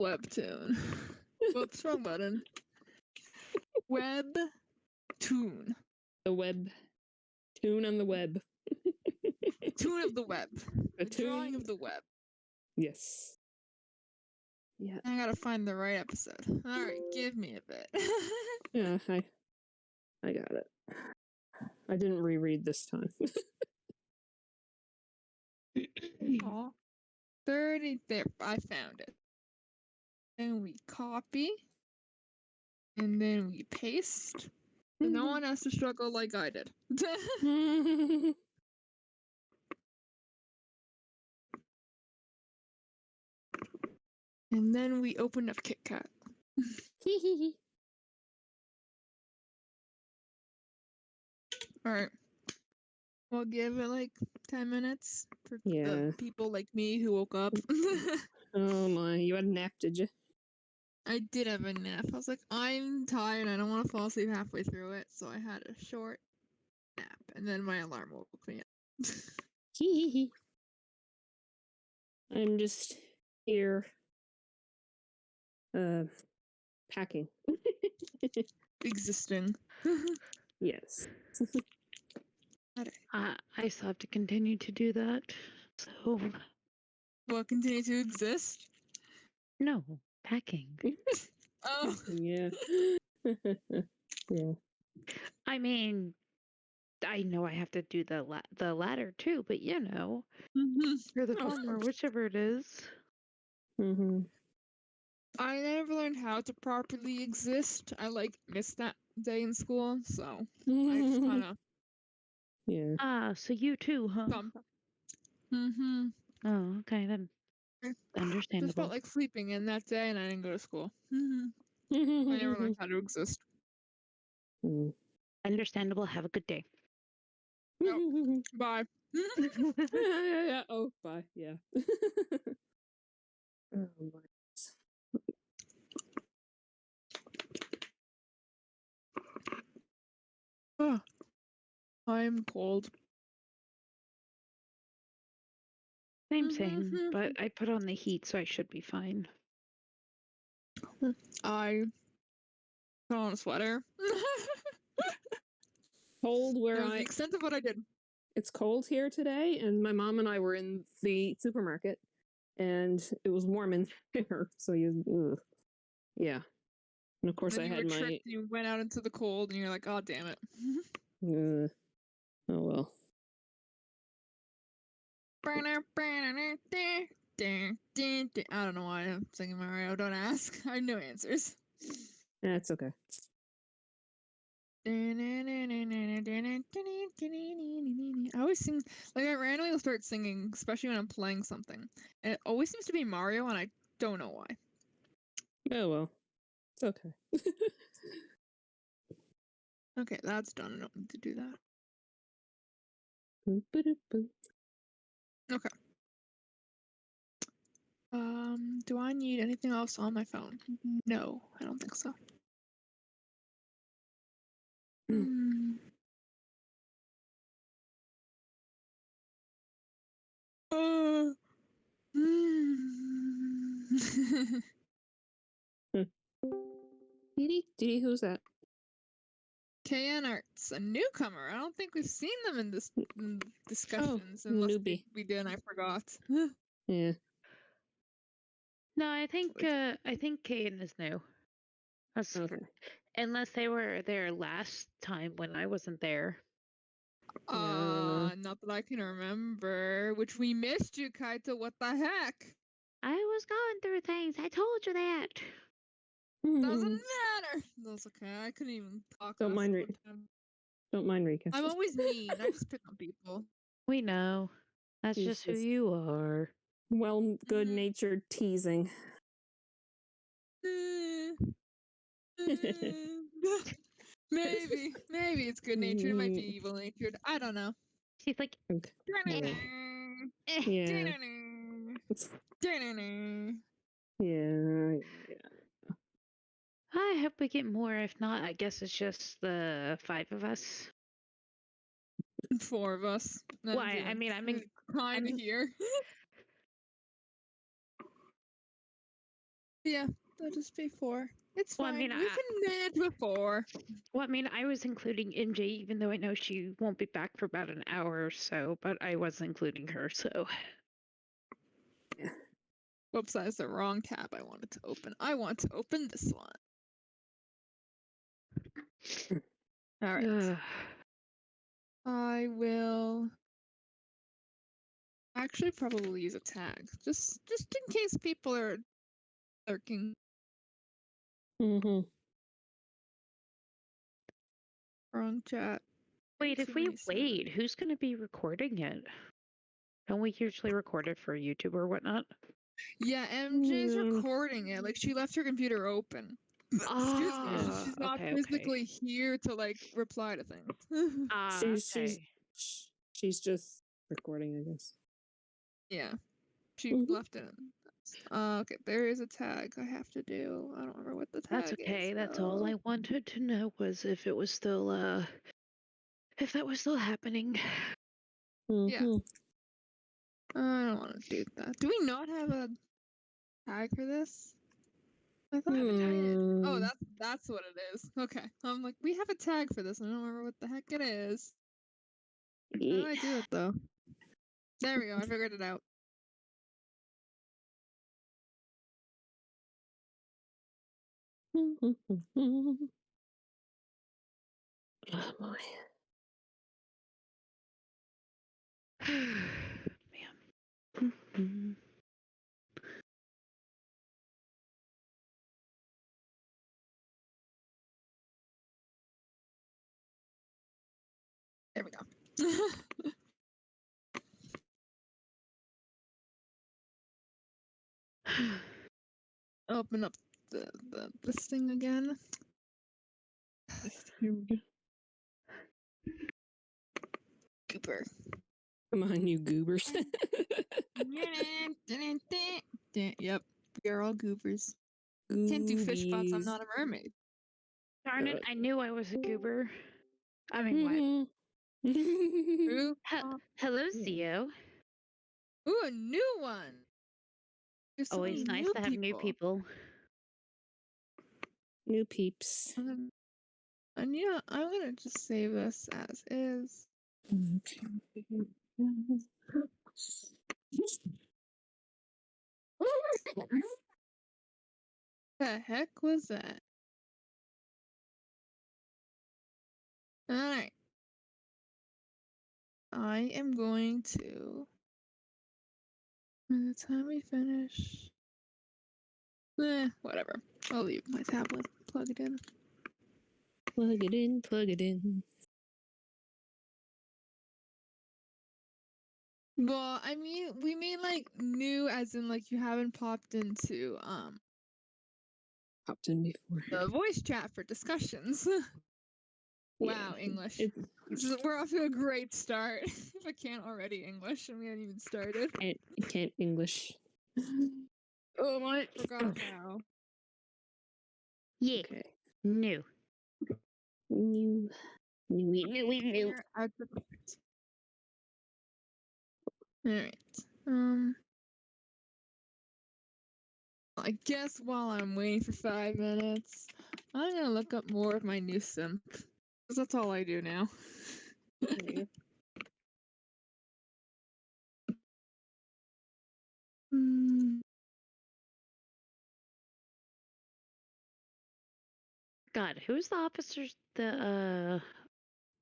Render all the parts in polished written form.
Webtoon. Whoops, wrong button. Webtoon. The web. Tune on the web. Toon of the web. A The drawing tune. of the web. Yes. Yeah. I gotta find the right episode. Alright, give me a bit. Yeah, I got it. I didn't reread this time. Aw. 30 there. I found it. Then we copy. And then we paste. And no one has to struggle like I did. And then we open up KitKat. Alright. We'll give it like 10 minutes for Yeah. the people like me who woke up. Oh my, you had a nap, did you? I did have a nap. I was like, I'm tired. I don't want to fall asleep halfway through it. So I had a short nap. And then my alarm woke me up. I'm just here packing. Existing. Yes. I still have to continue to do that. So, Will continue to exist? no, packing. Oh. Yeah. Yeah. I mean, I know I have to do the latter too, but you know, or the former, whichever it is. Mm-hmm. I never learned how to properly exist. I like missed that day in school, so I just kind of. Yeah. Ah, so you too, huh? Mm-hmm. Oh, okay, then. Just Understandable. felt like sleeping in that day, and I didn't go to school. I never learned how to exist. Understandable. Have a good day. Nope. Bye. Yeah. Oh, bye. Yeah. Oh my. Oh, I'm cold. Same, but I put on the heat, so I should be fine. I put on a sweater. Cold where That was the extent of what I did. It's cold here today, and my mom and I were in the supermarket, and it was warm in there. So yeah. And of course, Then I you had were my. tricked. You went out into the cold, and you're like, "Oh, damn it!" Oh well. I don't know why I'm singing Mario. Don't ask. I have no answers. That's okay. I always sing, like I randomly will start singing, especially when I'm playing something. And it always seems to be Mario, and I don't know why. Oh well. It's okay. Okay, that's done. I don't need to do that. Okay. Do I need anything else on my phone? No, I don't think so. Dee, who's that? KN Arts, a newcomer. I don't think we've seen them in this discussions, unless newbie. we did and I forgot. Yeah. No, I think Kaden is new. Okay. Unless they were there last time when I wasn't there. Not that I can remember. Which we missed you, Kaito. What the heck? I was going through things. I told you that. Doesn't matter. That's okay. I couldn't even talk. Don't mind Rika. I'm always mean. I just pick on people. We know. That's just who you are. Well, good-natured teasing. Maybe it's good natured. It might be evil natured. I don't know. She's like, yeah. Yeah. I hope we get more. If not, I guess it's just the 5 of us. 4 of us. Why? I mean, I'm here. Yeah, that'll just be 4. It's Well, I fine. mean, We've been mad before. Well, I mean, I was including MJ, even though I know she won't be back for about an hour or so, but I was including her, so. Whoops, that's the wrong tab I wanted to open. I want to open this one. All right. Ugh. I will actually probably use a tag, just in case people are lurking. Mm-hmm. Wrong chat. Wait, if we 227. wait, who's going to be recording it? Don't we usually record it for YouTube or whatnot? Yeah, MJ's Mm. recording it. Like she left her computer open. Excuse me. Ah, She's not okay. physically here to like reply to things. Ah, She's okay. she's just recording, I guess. Yeah. She Mhm. left it. Okay, there is a tag I have to do. I don't remember what the tag That's okay. is. That's all I wanted to know was if it was still, if that was still happening. Yeah. Mhm. I don't want to do that. Do we not have a tag for this? I thought we did. Oh, Hmm. that's what it is. Okay. I'm like, we have a tag for this. I don't remember what the heck it is. How do I do it though? There we go. I figured it out. Oh boy. Man. Mhm. There we go. Open up this thing again. Goober. Come on, you goobers. Yep, we are all goobers. Can't do fish bots. I'm Goobies. not a mermaid. Darn it, I knew I was a goober. I mean, what? Ooh, Hello, Zio. ooh, a new one. There's so Always many nice new to have new people. New peeps. And yeah, I'm gonna just save this as is. The heck was that? Alright. I am going to. By the time we finish. Whatever. I'll leave my tablet. Plug it in. Plug it in, plug it in. Well, I mean, we mean like new, as in like you haven't popped into Popped in before. the voice chat for discussions. Wow, Yeah, English. It, We're off to a great start. If I can't already English, and we haven't even started. it can't English. Oh my! Forgot how. Yeah, Okay. new. New. Here, output. All right. I guess while I'm waiting for 5 minutes, I'm gonna look up more of my new sim. Cause that's all I do now. Mm, God, who's the officers?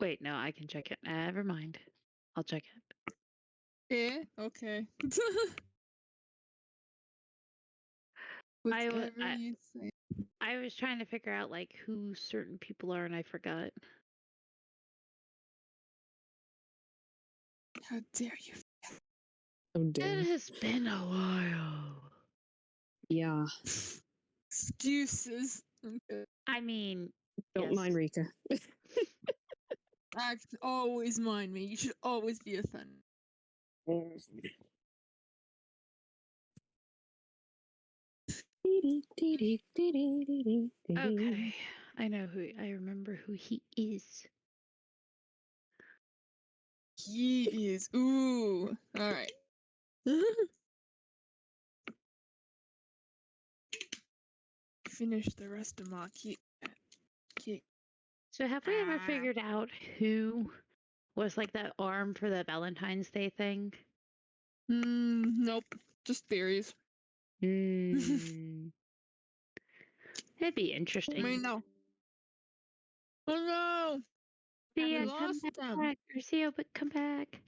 Wait, no, I can check it. Never mind. I'll check it. yeah. Okay. I Whatever you say. was trying to figure out like who certain people are, and I forgot. How dare you? Oh dare. It has been a while. Yeah. Excuses. Okay. I mean, Don't yes. mind Rika. Always mind me. You should always be offended. Okay, I know who. I remember who he is. He is. Ooh. All right. finish the rest of my kit. So have we ever Ah. figured out who was like that arm for the Valentine's Day thing? Nope. Just theories. Mm. It'd be I interesting. mean, no. Oh no! See We ya, come lost them. back. Garcia, but come back.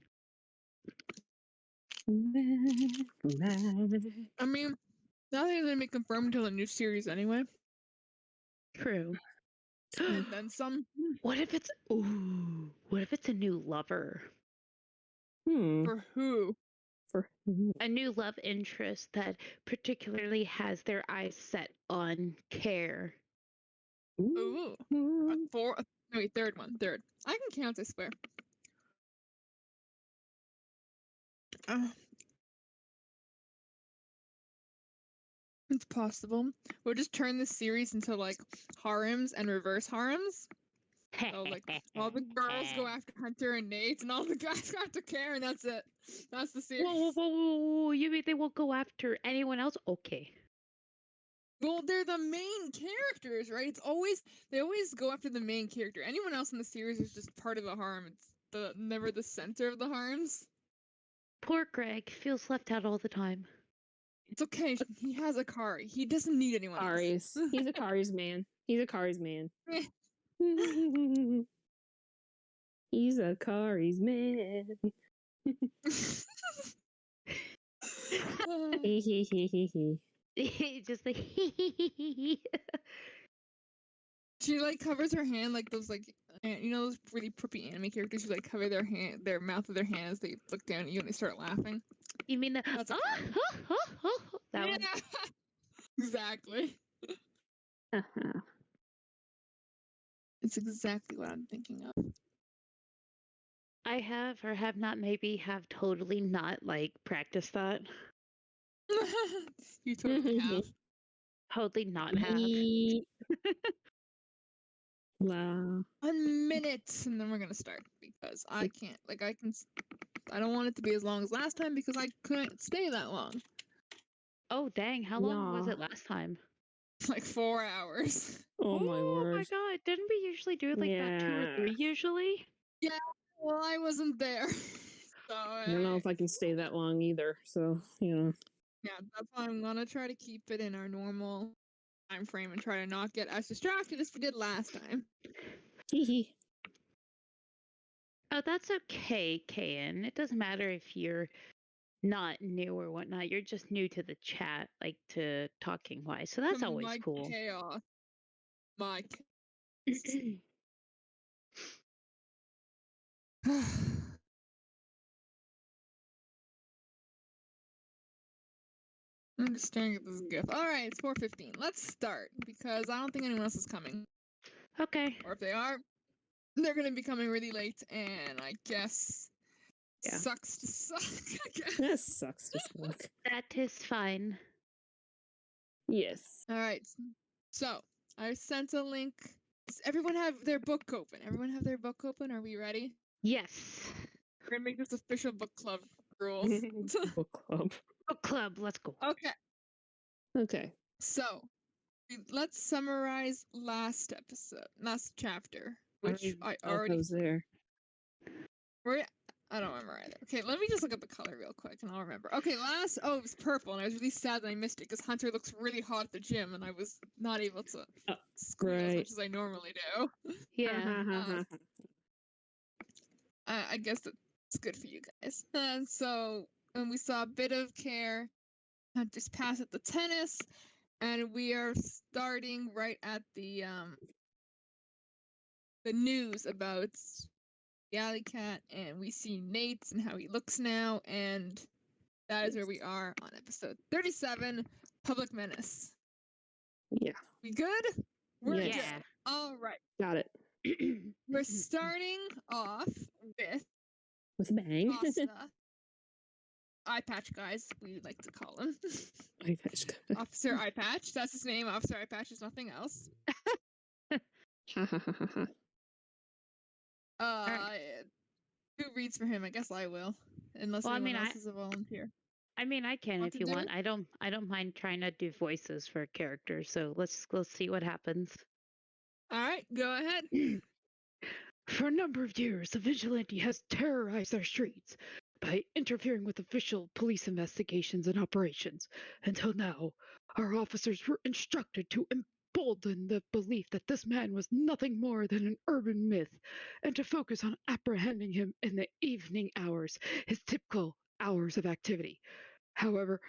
I mean, nothing's gonna be confirmed until the new series anyway. True. And then some. What if it's what if it's a new lover? For who? For A new love interest that particularly has their eyes set on Care. Ooh. Third one. Third. I can count, I swear. It's possible. We'll just turn this series into like harems and reverse harems. So like all the girls go after Hunter and Nate, and all the guys go after Care, and that's it. That's the series. Whoa. You mean they won't go after anyone else? Okay. Well, they're the main characters, right? They always go after the main character. Anyone else in the series is just part of the harem. It's never the center of the harems. Poor Greg feels left out all the time. It's okay. He has Akari. He doesn't need anyone Kari's. else. He's a Kari's man. He's a Kari's man. Eh. He's a Kari's man. Just like She like covers her hand like those those really preppy anime characters who like cover their mouth with their hands. They look down at you and they start laughing. You mean the That's that one? Exactly. It's exactly what I'm thinking of. I have or have not maybe have totally not like practiced that. You totally have. Totally not have. Wow. 1 minute, and then we're gonna start because I can't. I don't want it to be as long as last time because I couldn't stay that long. Oh dang! How long was Yeah. it last time? Like 4 hours. Oh my word. God! Didn't we usually do like that 2 or 3 usually? Yeah. Well, I wasn't there, so I don't know if I can stay that long either. So, yeah, that's why I'm gonna try to keep it in our normal time frame and try to not get as distracted as we did last time. Oh, that's okay, Kayan. It doesn't matter if you're not new or whatnot. You're just new to the chat, like to talking wise. So that's always My cool. chaos. My I'm just staring at this GIF. Alright, it's 4:15. Let's start because I don't think anyone else is coming. Okay. Or if they are, they're gonna be coming really late, and I guess Yeah. sucks to suck. I guess. that sucks to suck. That is fine. Yes. Alright, so I sent a link. Does everyone have their book open? Everyone have their book open? Are we ready? Yes. We're gonna make this official book club rules. Book club. Book club. Let's go. Okay, Okay. so let's summarize last chapter, which I already. was there. I don't remember either. Okay, let me just look at the color real quick and I'll remember. Okay, it was purple, and I was really sad that I missed it because Hunter looks really hot at the gym, and I was not able to squeeze as right. much as I normally do. Yeah. I guess that's good for you guys. And so, we saw a bit of Care, Hunter's pass at the tennis, and we are starting right at the news about the alley cat, and we see Nate and how he looks now, and that is where we are on episode 37, Public Menace. Yeah. We good? We're Yes. good. All right. Got it. We're starting off With a bang. Costa. Eye Patch guys, we like to call him. Eye patch guy. Officer Eye Patch. That's his name. Officer Eye Patch is nothing else. Ha ha ha ha ha. Who reads for him? I guess I will. Unless anyone else is a volunteer. I mean, I can Want if to you do want. it? I don't mind trying to do voices for characters. So let's see what happens. All right, go ahead. For a number of years, the vigilante has terrorized our streets by interfering with official police investigations and operations. Until now, our officers were instructed to embolden the belief that this man was nothing more than an urban myth and to focus on apprehending him in the evening hours, his typical hours of activity. However,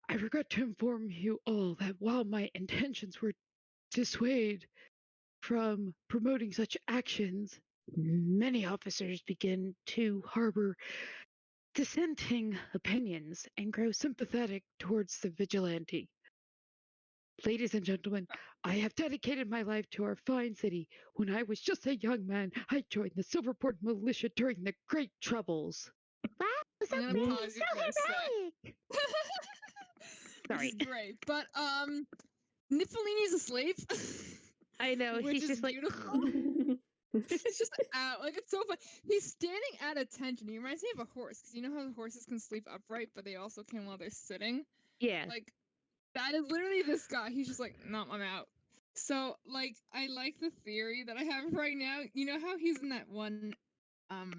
I regret to inform you all that while my intentions were to dissuade from promoting such actions, many officers begin to harbor dissenting opinions and grow sympathetic towards the vigilante. Ladies and gentlemen, I have dedicated my life to our fine city. When I was just a young man, I joined the Silverport militia during the Great Troubles. Wow, so I'm gonna great, pause you so for a sec. heroic. Which Sorry. is great, but Niffelini's asleep, I know, which he's is just like, beautiful. It's just out, like it's so fun. He's standing at attention. He reminds me of a horse, because you know how the horses can sleep upright, but they also can while they're sitting. yeah. Like that is literally this guy. He's just like, no, I'm out. So like, I like the theory that I have right now. You know how he's in that one um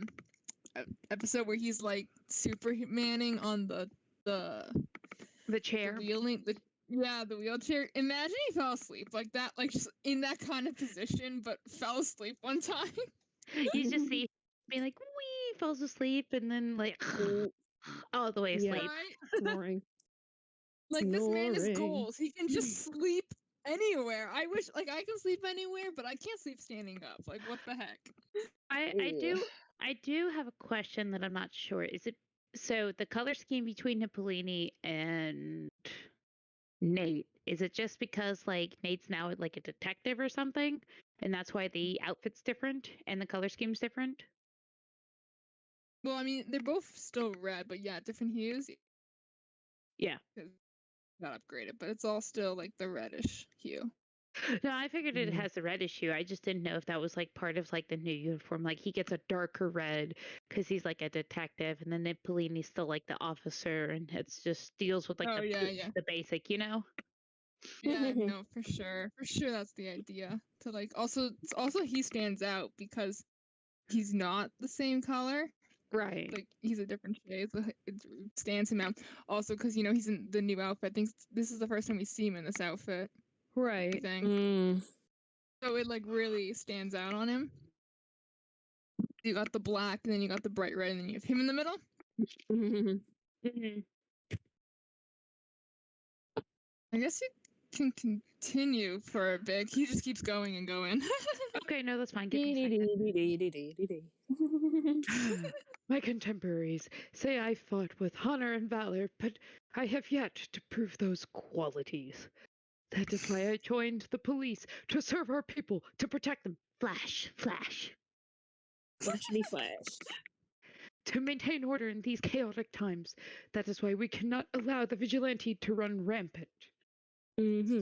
episode where he's like Supermaning on the The chair. wheeling the wheelchair. Imagine he fell asleep like that, like just in that kind of position, but fell asleep one time. You just see being like, wee, falls asleep, and then like all the way Yeah. asleep. Right? Snoring. Like this man is Snoring. goals. He can just sleep anywhere. I wish like I can sleep anywhere, but I can't sleep standing up. Like what the heck? I do have a question that I'm not sure. Is it so the color scheme between Napolini and Nate? Is it just because like Nate's now like a detective or something, and that's why the outfit's different and the color scheme's different? Well, I mean, they're both still red, but yeah, different hues. Yeah. Got upgraded, but it's all still like the reddish hue. No, I figured it Mm. has the red issue. I just didn't know if that was like part of like the new uniform. Like he gets a darker red because he's like a detective, and then Napolini's still like the officer, and it's just deals with like Oh yeah, yeah. the basic, you know? Yeah, no, for sure. For sure that's the idea. To like also he stands out because he's not the same color. Right. Like he's a different shade, so it stands him out. Also because you know he's in the new outfit. I think this is the first time we see him in this outfit. Right. Thing. Mm. So it like really stands out on him. You got the black, and then you got the bright red, and then you have him in the middle. Mm-hmm. I guess you can continue for a bit. He just keeps going and going. Okay, no, that's fine. Give me a second. My contemporaries say I fought with honor and valor, but I have yet to prove those qualities. That is why I joined the police to serve our people, to protect them. Flash, flash. Flashity flash. To maintain order in these chaotic times. That is why we cannot allow the vigilante to run rampant. Mm-hmm.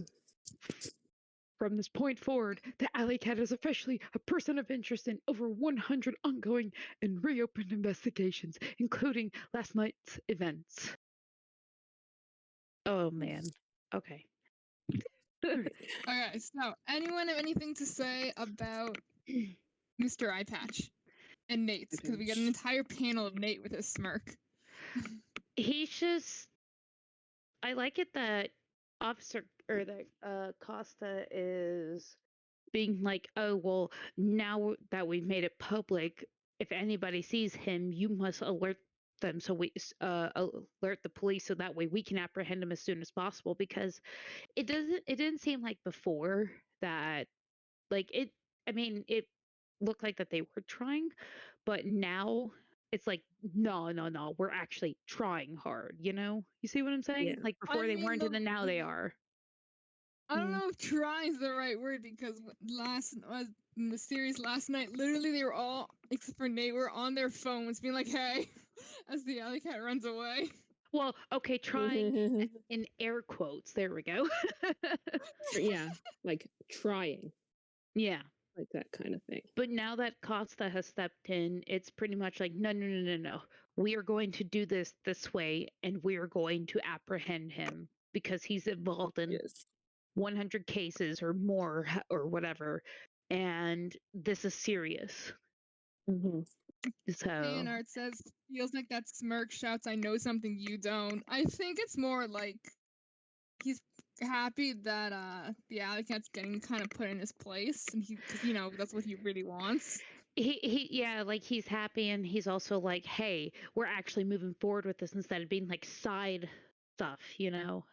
From this point forward, the Alley Cat is officially a person of interest in over 100 ongoing and reopened investigations, including last night's events. Oh man. Okay. Okay, so anyone have anything to say about Mr. Eye Patch and Nate's? Because we got an entire panel of Nate with his smirk. He's just. I like it that Officer or that Costa is being like, oh well, now that we've made it public, if anybody sees him, you must alert them so we alert the police so that way we can apprehend him as soon as possible, because it didn't seem like before that like it I mean it looked like that they were trying, but now it's like no, we're actually trying hard, you know? You see what I'm saying? Yeah. Like before I they mean, weren't and then now they are. I don't know if try is the right word, because in the series last night, literally they were all, except for Nate, were on their phones being like, hey, as the alley cat runs away. Well, okay, trying in air quotes. There we go. Yeah, like trying. Yeah. like that kind of thing. But now that Costa has stepped in, it's pretty much like, no, no, no, no, no. We are going to do this way, and we are going to apprehend him because he's involved in Yes. 100 cases or more or whatever, and this is serious. Mm-hmm. So Art says, feels like that smirk shouts, I know something you don't. I think it's more like he's happy that the alley cat's getting kind of put in his place, and because that's what he really wants. yeah, like he's happy, and he's also like, hey, we're actually moving forward with this instead of being like side stuff,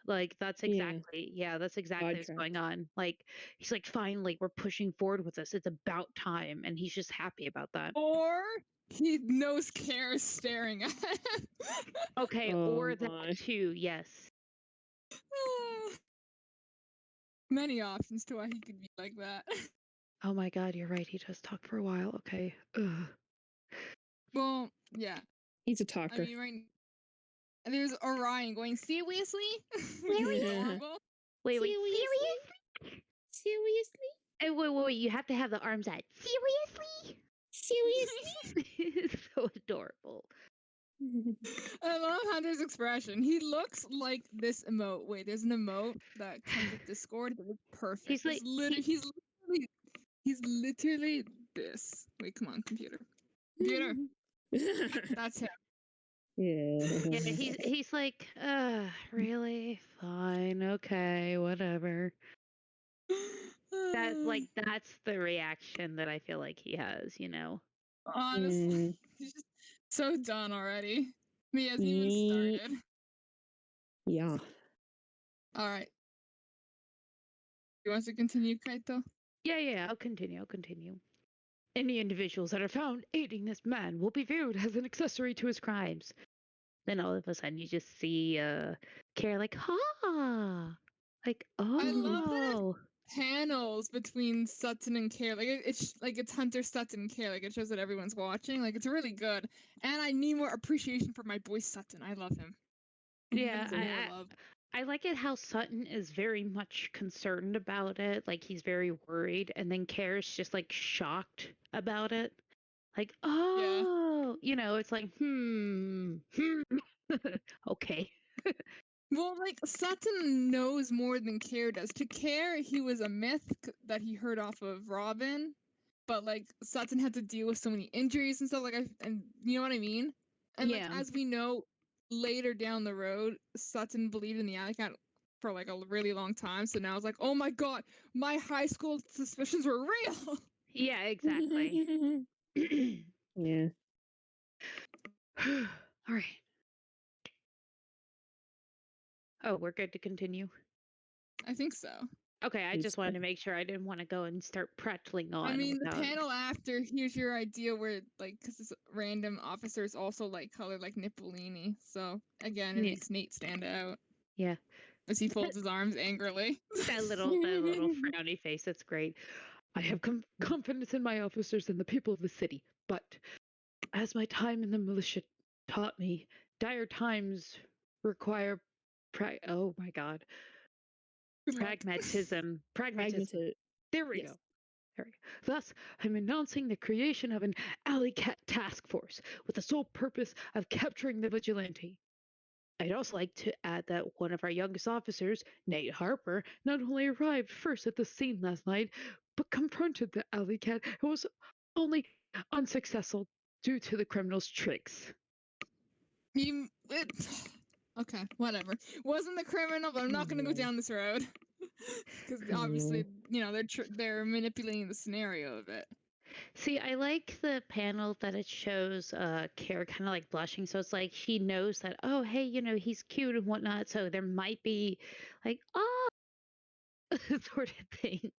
like that's exactly that's exactly what's going on. Like he's like, finally we're pushing forward with this, it's about time, and he's just happy about that. Or he knows Care is staring at him. Okay, or that too, yes. Many options to why he could be like that. Oh my god, you're right, he does talk for a while. Okay. Ugh. Well, yeah. He's a talker. I mean, right. There's Orion going, see, Weasley? Wait, seriously? Seriously? Wait, you have to have the arms out. Seriously? Seriously? It's so adorable. I love Hunter's expression. He looks like this emote. Wait, there's an emote that comes with Discord that looks perfect. He's like, he's literally this. Wait, come on, computer. Computer. That's him. Yeah. He's like, really? Fine, okay, whatever. That's the reaction that I feel like he has, Honestly, he's just so done already. He hasn't even started. Yeah. All right. You want to continue, Kaito? Yeah, I'll continue. Any individuals that are found aiding this man will be viewed as an accessory to his crimes. Then all of a sudden you just see Care like, ha! Like, oh. I love that panels between Sutton and Care. Like it's Hunter, Sutton, and Care. Like it shows that everyone's watching. Like it's really good. And I need more appreciation for my boy Sutton. I love him. Yeah, I like it how Sutton is very much concerned about it. Like he's very worried, and then Care's just like shocked about it. Like, oh, it's like, okay. Well, like Sutton knows more than Care does. To Care, he was a myth that he heard off of Robin, but like Sutton had to deal with so many injuries and stuff. Like, and you know what I mean? And like as we know later down the road, Sutton believed in the Alley Cat for like a really long time. So now it's like, oh my god, my high school suspicions were real. Yeah, exactly. Yeah. All right. Oh, we're good to continue? I think so. Okay, I just wanted to make sure I didn't want to go and start prattling on. I mean, the panel after, here's your idea where, like, because this random officer is also, like, colored like Nippolini. So, again, it makes Nate stand out. Yeah. As he folds his arms angrily. That little frowny face, that's great. I have confidence in my officers and the people of the city, but as my time in the militia taught me, dire times require oh my god. Pragmatism. There we go. Thus, I'm announcing the creation of an Alley Cat task force with the sole purpose of capturing the vigilante. I'd also like to add that one of our youngest officers, Nate Harper, not only arrived first at the scene last night, but confronted the Alley Cat and was only unsuccessful due to the criminal's tricks. Okay, whatever. Wasn't the criminal, but I'm not going to go down this road. Because obviously, they're manipulating the scenario a bit. See, I like the panel that it shows Care kind of like blushing. So it's like she knows that, oh, hey, he's cute and whatnot. So there might be like, sort of thing.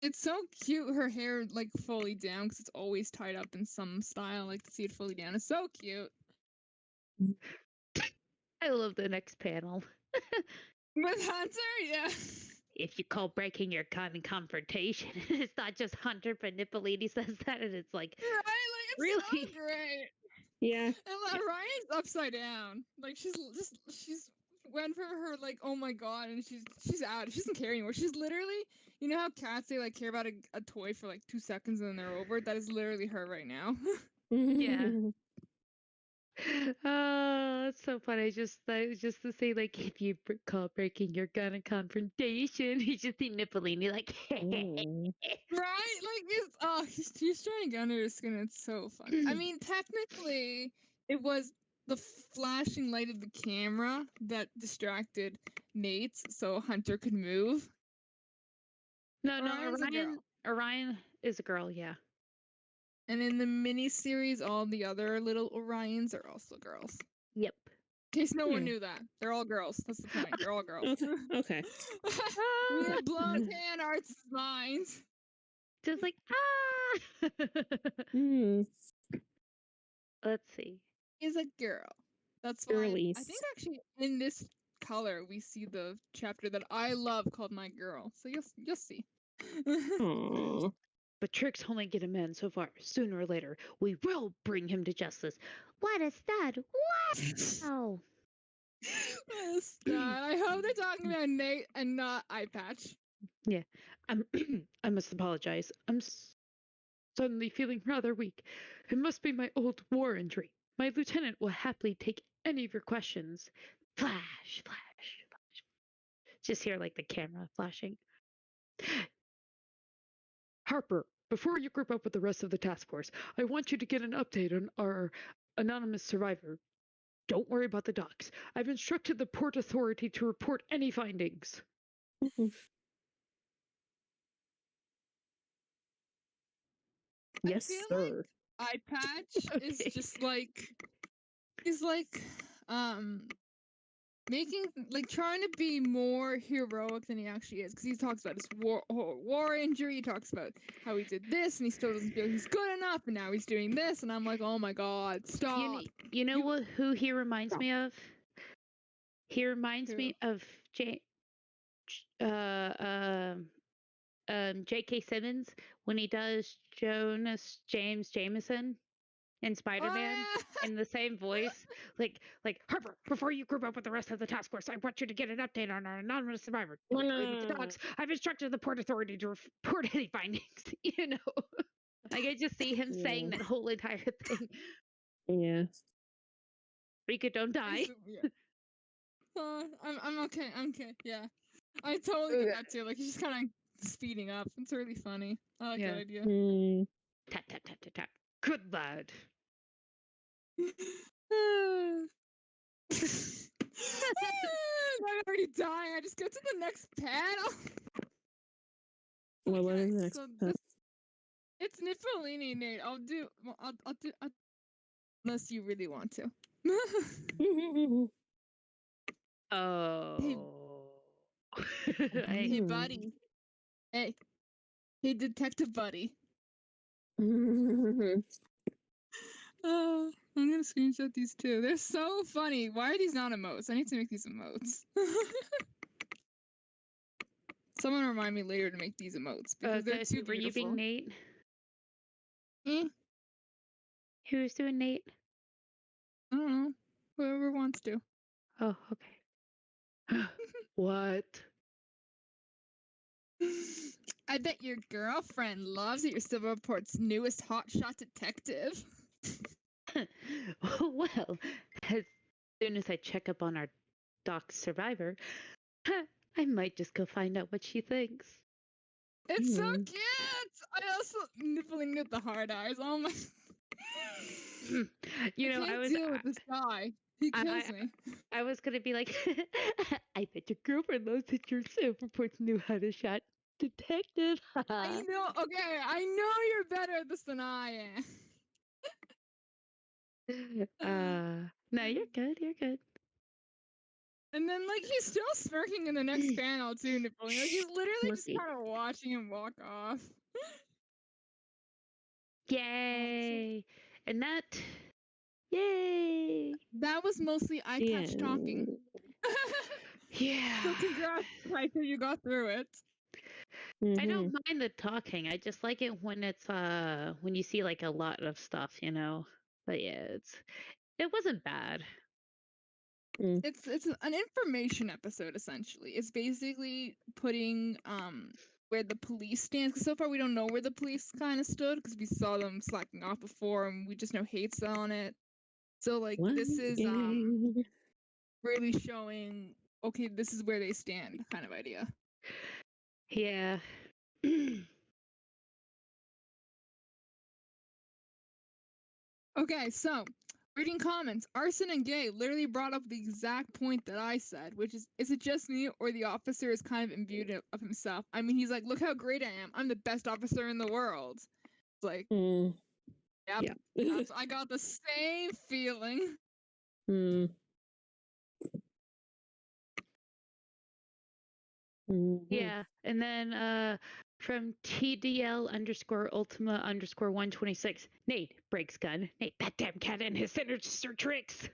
It's so cute, her hair like fully down because it's always tied up in some style. Like to see it fully down is so cute. I love the next panel. With Hunter, yeah. If you call breaking your confrontation, it's not just Hunter, but Nippolini says that, and it's like, right, like it's really so great. Yeah. And like, Ryan's upside down. Like she's went from her like, oh my god, and she's out. She doesn't care anymore. She's literally, you know how cats they like care about a toy for like 2 seconds and then they're over. That is literally her right now. Yeah. Oh, it's so funny. Just to say, like, if you call breaking, you're gonna confrontation. He's just see Nippolini, like, Mm. Right? Like he's trying to get under his skin. It's so funny. I mean, technically, it was the flashing light of the camera that distracted Nate, so Hunter could move. no, Orion's a girl. Orion is a girl. Yeah. And in the miniseries, all the other little Orions are also girls. Yep. In case no one Hmm. knew that, they're all girls. That's the point. They're all girls. Okay. We have blown fan arts minds. Just like ah. Mm. Let's see. Is a girl. That's why I Girlies. think actually in this color we see the chapter that I love called My Girl. So you'll see. Aw. But Trix only get him in so far. Sooner or later, we will bring him to justice. What is that? What? Oh. Yes, God. I hope they're talking about Nate and not Eye Patch. I must apologize. I'm suddenly feeling rather weak. It must be my old war injury. My lieutenant will happily take any of your questions. Flash, flash, flash. Just hear like the camera flashing. Harper, before you group up with the rest of the task force, I want you to get an update on our anonymous survivor. Don't worry about the docs. I've instructed the Port Authority to report any findings. Yes, I feel sir. like Eye Patch is Okay. just like he's like making like trying to be more heroic than he actually is because he talks about his war injury. He talks about how he did this and he still doesn't feel he's good enough, and now he's doing this, and I'm like, oh my god, stop. You know You- what? Who he reminds Stop. me of? He reminds Who? me of J.K. Simmons when he does Jonas James Jameson in Spider-Man Oh, yeah. in the same voice. Like Harper, before you group up with the rest of the task force, I want you to get an update on our anonymous survivor. Don't worry about the dogs. I've instructed the Port Authority to report any findings. You know, like I just see him saying Yeah. that whole entire thing. Yeah. Rika, don't die. It's- yeah. I'm okay. I'm okay. Yeah, I totally get that too. Like he's just kind of speeding up. It's really funny. I like Yeah. that idea. Mm. Tap tap tap tap tap. Good lad. I'm already dying. I just go to the next panel. Well, what Okay, is next? so this, it's Niffelini, Nate. I'll do. Unless you really want to. Oh. Hey, buddy. Hey, Detective Buddy. I'm gonna screenshot these too. They're so funny. Why are these not emotes? I need to make these emotes. Someone remind me later to make these emotes because they're Guys, too were you beautiful. being Nate? Eh, Who's doing Nate? I don't know. Whoever wants to. Oh, okay. What? I bet your girlfriend loves that you're Silverport's newest hotshot detective. Well, as soon as I check up on our doc survivor, I might just go find out what she thinks. It's so cute. I also nippling at the hard eyes. Oh my! You know, I can't deal with this guy. He kills me. I was gonna be like, I bet your girlfriend loves that you're Silverport's new hotshot detective. I know. Okay, I know you're better at this than I am. No, you're good. You're good. And then, like, he's still smirking in the next panel too, Napoleon. Like, he's literally just Smirky. kind of watching him walk off. Yay! And that, yay! That was mostly eye patch talking. Yeah. So congrats, Piper, you got through it. I don't mind the talking. I just like it when it's when you see like a lot of stuff, you know. But yeah, it wasn't bad. It's an information episode essentially. It's basically putting where the police stands. 'Cause so far we don't know where the police kind of stood because we saw them slacking off before, and we just know hate's on it. So like this is really showing, okay, this is where they stand kind of idea. Yeah. Okay, so reading comments, Arson and Gay literally brought up the exact point that I said, which is it just me or the officer is kind of imbued of himself? I mean, he's like, look how great I am. I'm the best officer in the world. It's like, yep, Yeah. I got the same feeling. Yeah. And then from TDL underscore Ultima underscore 126, Nate breaks gun. Nate, that damn cat and his sinister tricks.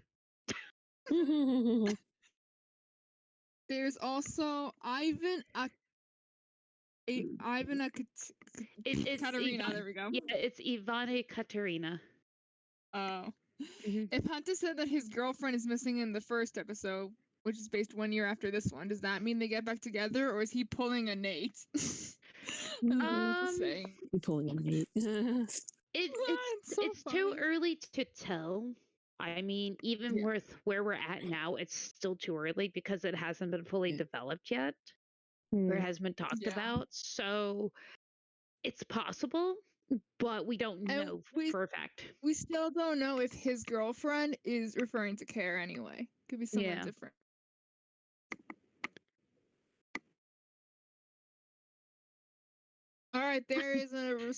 There's also Ivan It's Katarina. Ivan. There we go. Yeah, it's Ivana Katerina. Oh. Mhm. If Hunter said that his girlfriend is missing in the first episode, which is based 1 year after this one, does that mean they get back together, or is he pulling a Nate? I don't know what to say. You're pulling a Nate. It's so too funny. early to tell. I mean, even Yeah. with where we're at now, it's still too early because it hasn't been fully Yeah. developed yet, or it hasn't been talked Yeah. about. So it's possible, but we don't And know we for a fact. we still don't know if his girlfriend is referring to Care anyway. Could be someone Yeah. different. All right, there is a.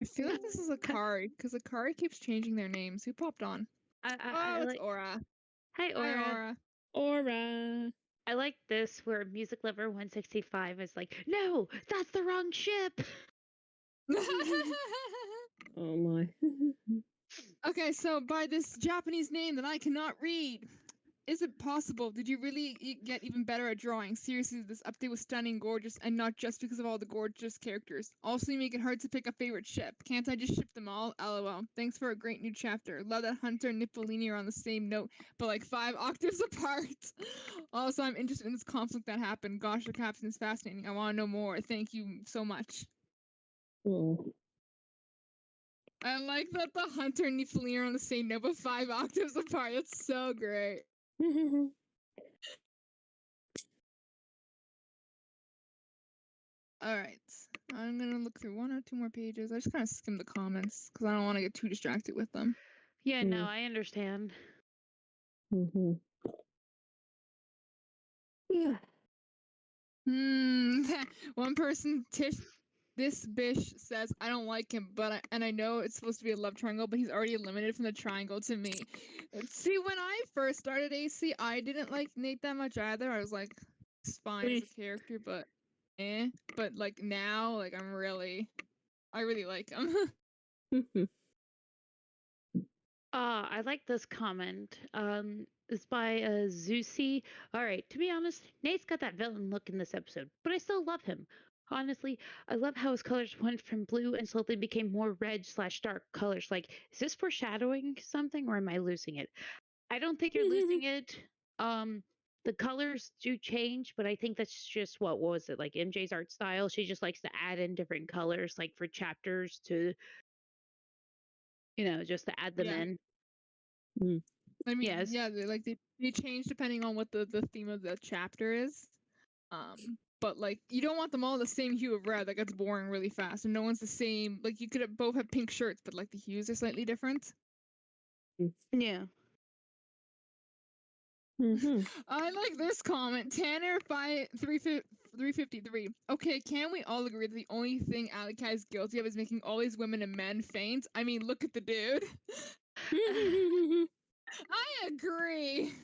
I feel like this is Akari because Akari keeps changing their names. Who popped on? I It's like. Aura. Hi, Aura. Hi, Aura. Aura. I like this where Music Lover 165 is like, no, that's the wrong ship. Oh my. Okay, so by this Japanese name that I cannot read, is it possible? Did you really get even better at drawing? Seriously, this update was stunning, gorgeous, and not just because of all the gorgeous characters. Also, you make it hard to pick a favorite ship. Can't I just ship them all? LOL. Thanks for a great new chapter. Love that Hunter and Nippolini are on the same note, but like 5 octaves apart. Also, I'm interested in this conflict that happened. Gosh, the captain is fascinating. I want to know more. Thank you so much. Oh. I like that the Hunter and Nippolini are on the same note, but 5 octaves apart. That's so great. All right, I'm gonna look through 1 or 2 more pages. I just kind of skim the comments because I don't want to get too distracted with them. Yeah, no, I understand. Yeah. One person, this bish says, I don't like him, but I know it's supposed to be a love triangle, but he's already eliminated from the triangle to me. See, when I first started AC, I didn't like Nate that much either. I was like, he's fine as a character, but But like now, like I really like him. I like this comment. It's by Zeusy. All right, to be honest, Nate's got that villain look in this episode, but I still love him. Honestly, I love how his colors went from blue and slowly became more red/dark colors. Like, is this foreshadowing something, or am I losing it? I don't think you're losing it. The colors do change, but I think that's just what was it like MJ's art style. She just likes to add in different colors, like for chapters to, just to add them in. I mean, Yes. yeah, they change depending on what the theme of the chapter is. But like you don't want them all the same hue of red. That gets boring really fast, and no one's the same. Like you could both have pink shirts, but like the hues are slightly different. Yeah. I like this comment. Tanner 353. Okay, can we all agree that the only thing Alika is guilty of is making all these women and men faint? I mean, look at the dude. I agree.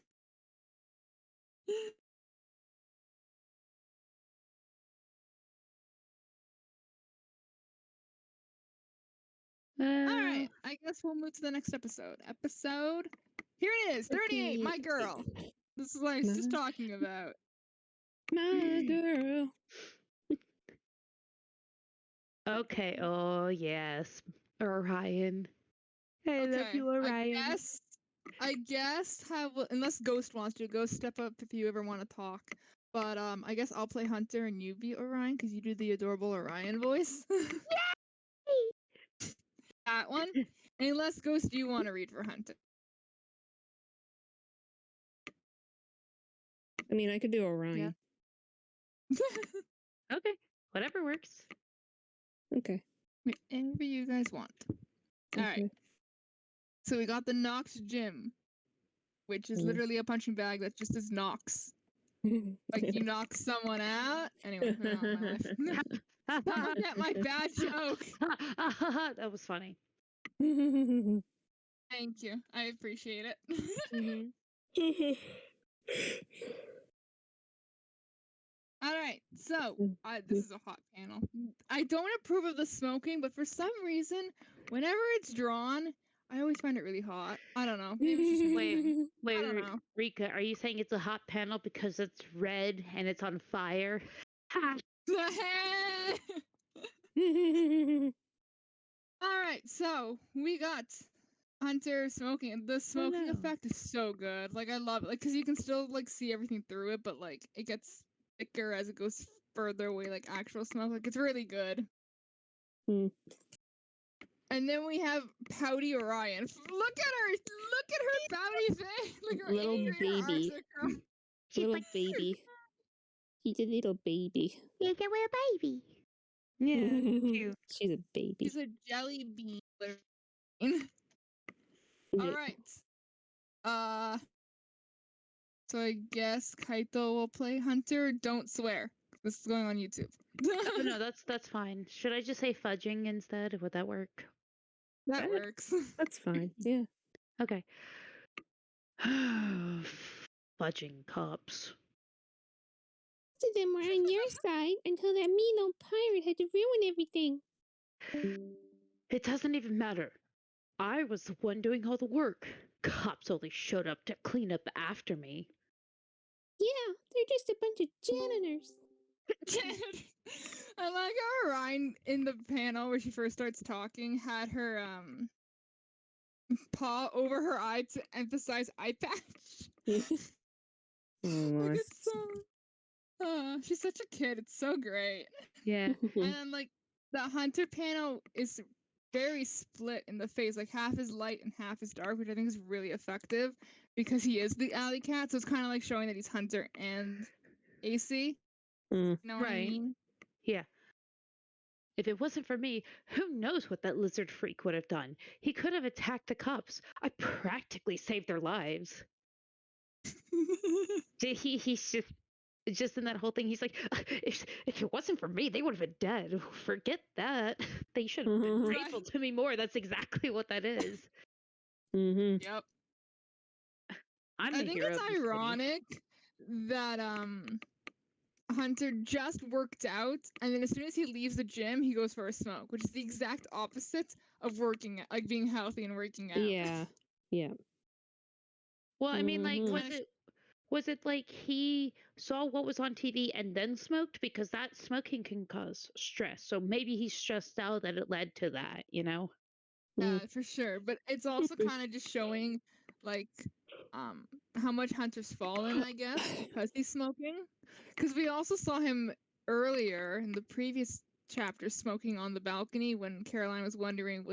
All right, I guess we'll move to the next episode. Here it is, 38. My girl. This is what I was just talking about. My girl. Okay. Oh yes, Orion. I love you, Orion. I guess unless Ghost wants to. Ghost, step up if you ever want to talk. But I guess I'll play Hunter and you be Orion because you do the adorable Orion voice. That one. And unless Ghost, you want to read for Hunter. I mean, I could do Orion. Okay, whatever works. Okay. Whatever you guys want. All right. Okay. So we got the Nox Gym, which is Mm. literally a punching bag that just is Nox. Like you knock someone out. Anyway, moving on with my life. Don't get my bad joke. That was funny. Thank you. I appreciate it. Mm-hmm. All right. So this is a hot panel. I don't approve of the smoking, but for some reason, whenever it's drawn, I always find it really hot. I don't know. Maybe it's just me. Wait, I don't know. Rika, are you saying it's a hot panel because it's red and it's on fire? Ha! All right. So we got Hunter smoking. The smoking no. effect is so good. Like I love it. Like because you can still like see everything through it, but like it gets thicker as it goes further away. Like actual smoke. Like it's really good. Mm. And then we have Pouty Orion. Look at her! Look at her pouty face! Like her Little angry, her arms baby. are crossed. She's Little like, baby. He's a little baby. you're a little baby. Yeah, cute. She's a baby. She's a jelly bean. All right. So I guess Kaito will play Hunter. Don't swear. This is going on YouTube. Oh, no, that's fine. Should I just say fudging instead? Would that work? That Good. works. That's fine. Yeah. Okay. Fudging cops. So them were on your side until that mean old pirate had to ruin everything. It doesn't even matter. I was the one doing all the work. Cops only showed up to clean up after me. Yeah, they're just a bunch of janitors. I like how Ryan in the panel where she first starts talking had her paw over her eye to emphasize eye patch. Like it's so she's such a kid. It's so great. Yeah. And then like the Hunter panel is very split in the face. Like half is light and half is dark, which I think is really effective because he is the alley cat. So it's kind of like showing that he's Hunter and AC. Mm. You know what I Right. mean? Yeah. If it wasn't for me, who knows what that lizard freak would have done? He could have attacked the cops. I practically saved their lives. He's just in that whole thing. He's like, if it wasn't for me, they would have been dead. Forget that. They should have been Right. grateful to me more. That's exactly what that is. Mm-hmm. Yep. I'm I the think hero it's of the city. ironic that Hunter just worked out, and then as soon as he leaves the gym, he goes for a smoke, which is the exact opposite of like being healthy and working out. Yeah. Yeah. Well, I mean, like, Mhm. was it like he saw what was on TV and then smoked? Because that smoking can cause stress. So maybe he's stressed out that it led to that, you know? Yeah, for sure. But it's also kind of just showing, like, how much Hunter's fallen, I guess, because he's smoking. Because we also saw him earlier in the previous chapter smoking on the balcony when Caroline was wondering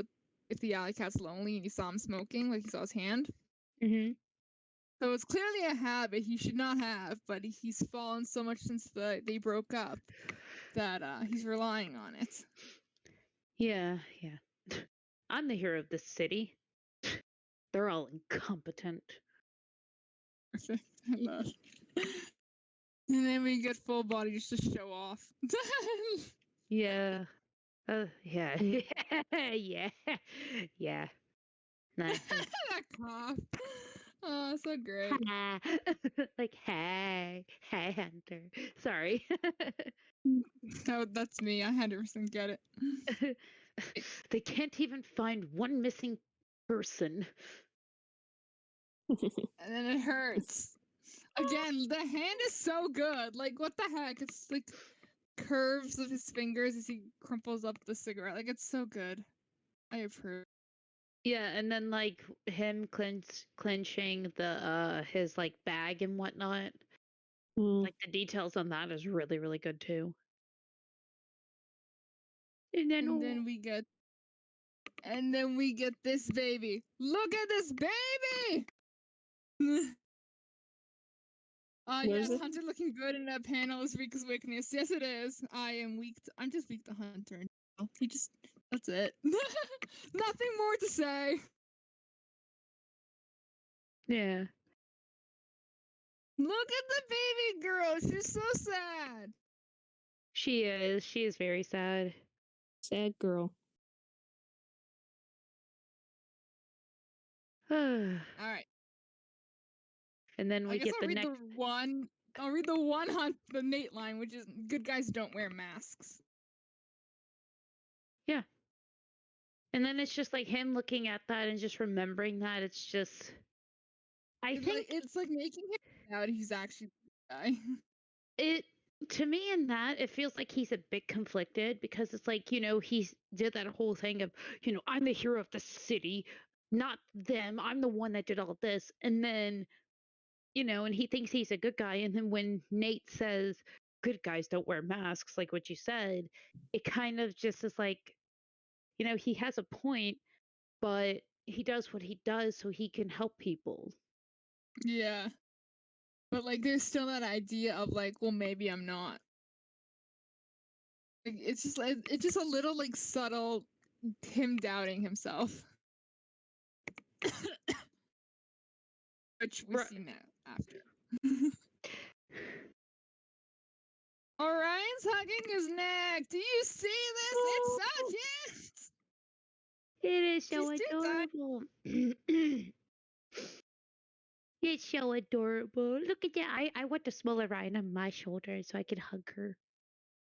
if the alley cat's lonely, and you saw him smoking, like you saw his hand. Mm-hmm. So it's clearly a habit he should not have, but he's fallen so much since they broke up that he's relying on it. Yeah, yeah. I'm the hero of this city. They're all incompetent. Perfect. I love it. And then we get full body just to show off. Yeah. Yeah. Yeah. Yeah. Nice. That cough. Oh, so great. Like, hey, Hunter. Sorry. That's me. I 100% get it. They can't even find one missing person. And then it hurts. Again, the hand is so good. Like, what the heck? It's like curves of his fingers as he crumples up the cigarette. Like, it's so good. I approve. Yeah, and then like him clenching the his like bag and whatnot. Mm. Like the details on that is really, really good too. And then And then we get this baby. Look at this baby! Where's Yes, it? Hunter looking good in that panel is Rika's weakness. Yes, it is. I'm just weak to Hunter. He just, that's it. Nothing more to say. yeah. Look at the baby girl. She's so sad. She is. She is very sad. Sad girl. And All right. then we I guess get I'll the read next. the Nate line, which is good guys don't wear masks. Yeah. And then it's just like him looking at that and just remembering that. It's just. I think It's like making him out he's actually the guy. it to me in that it feels like he's a bit conflicted because it's like he did that whole thing of I'm the hero of the city, not them. I'm the one that did all this, and then and he thinks he's a good guy, and then when Nate says good guys don't wear masks, like what you said, it kind of just is like he has a point, but he does what he does so he can help people. Yeah. But like there's still that idea of like, well, maybe I'm not. Like, it's just a little like subtle him doubting himself. Which we Right. see now after. Orion's hugging his neck. Do you see this? It's so cute. It is so She's too tired. adorable. It's so adorable. Look at that. I want the smaller Ryan on my shoulder so I can hug her.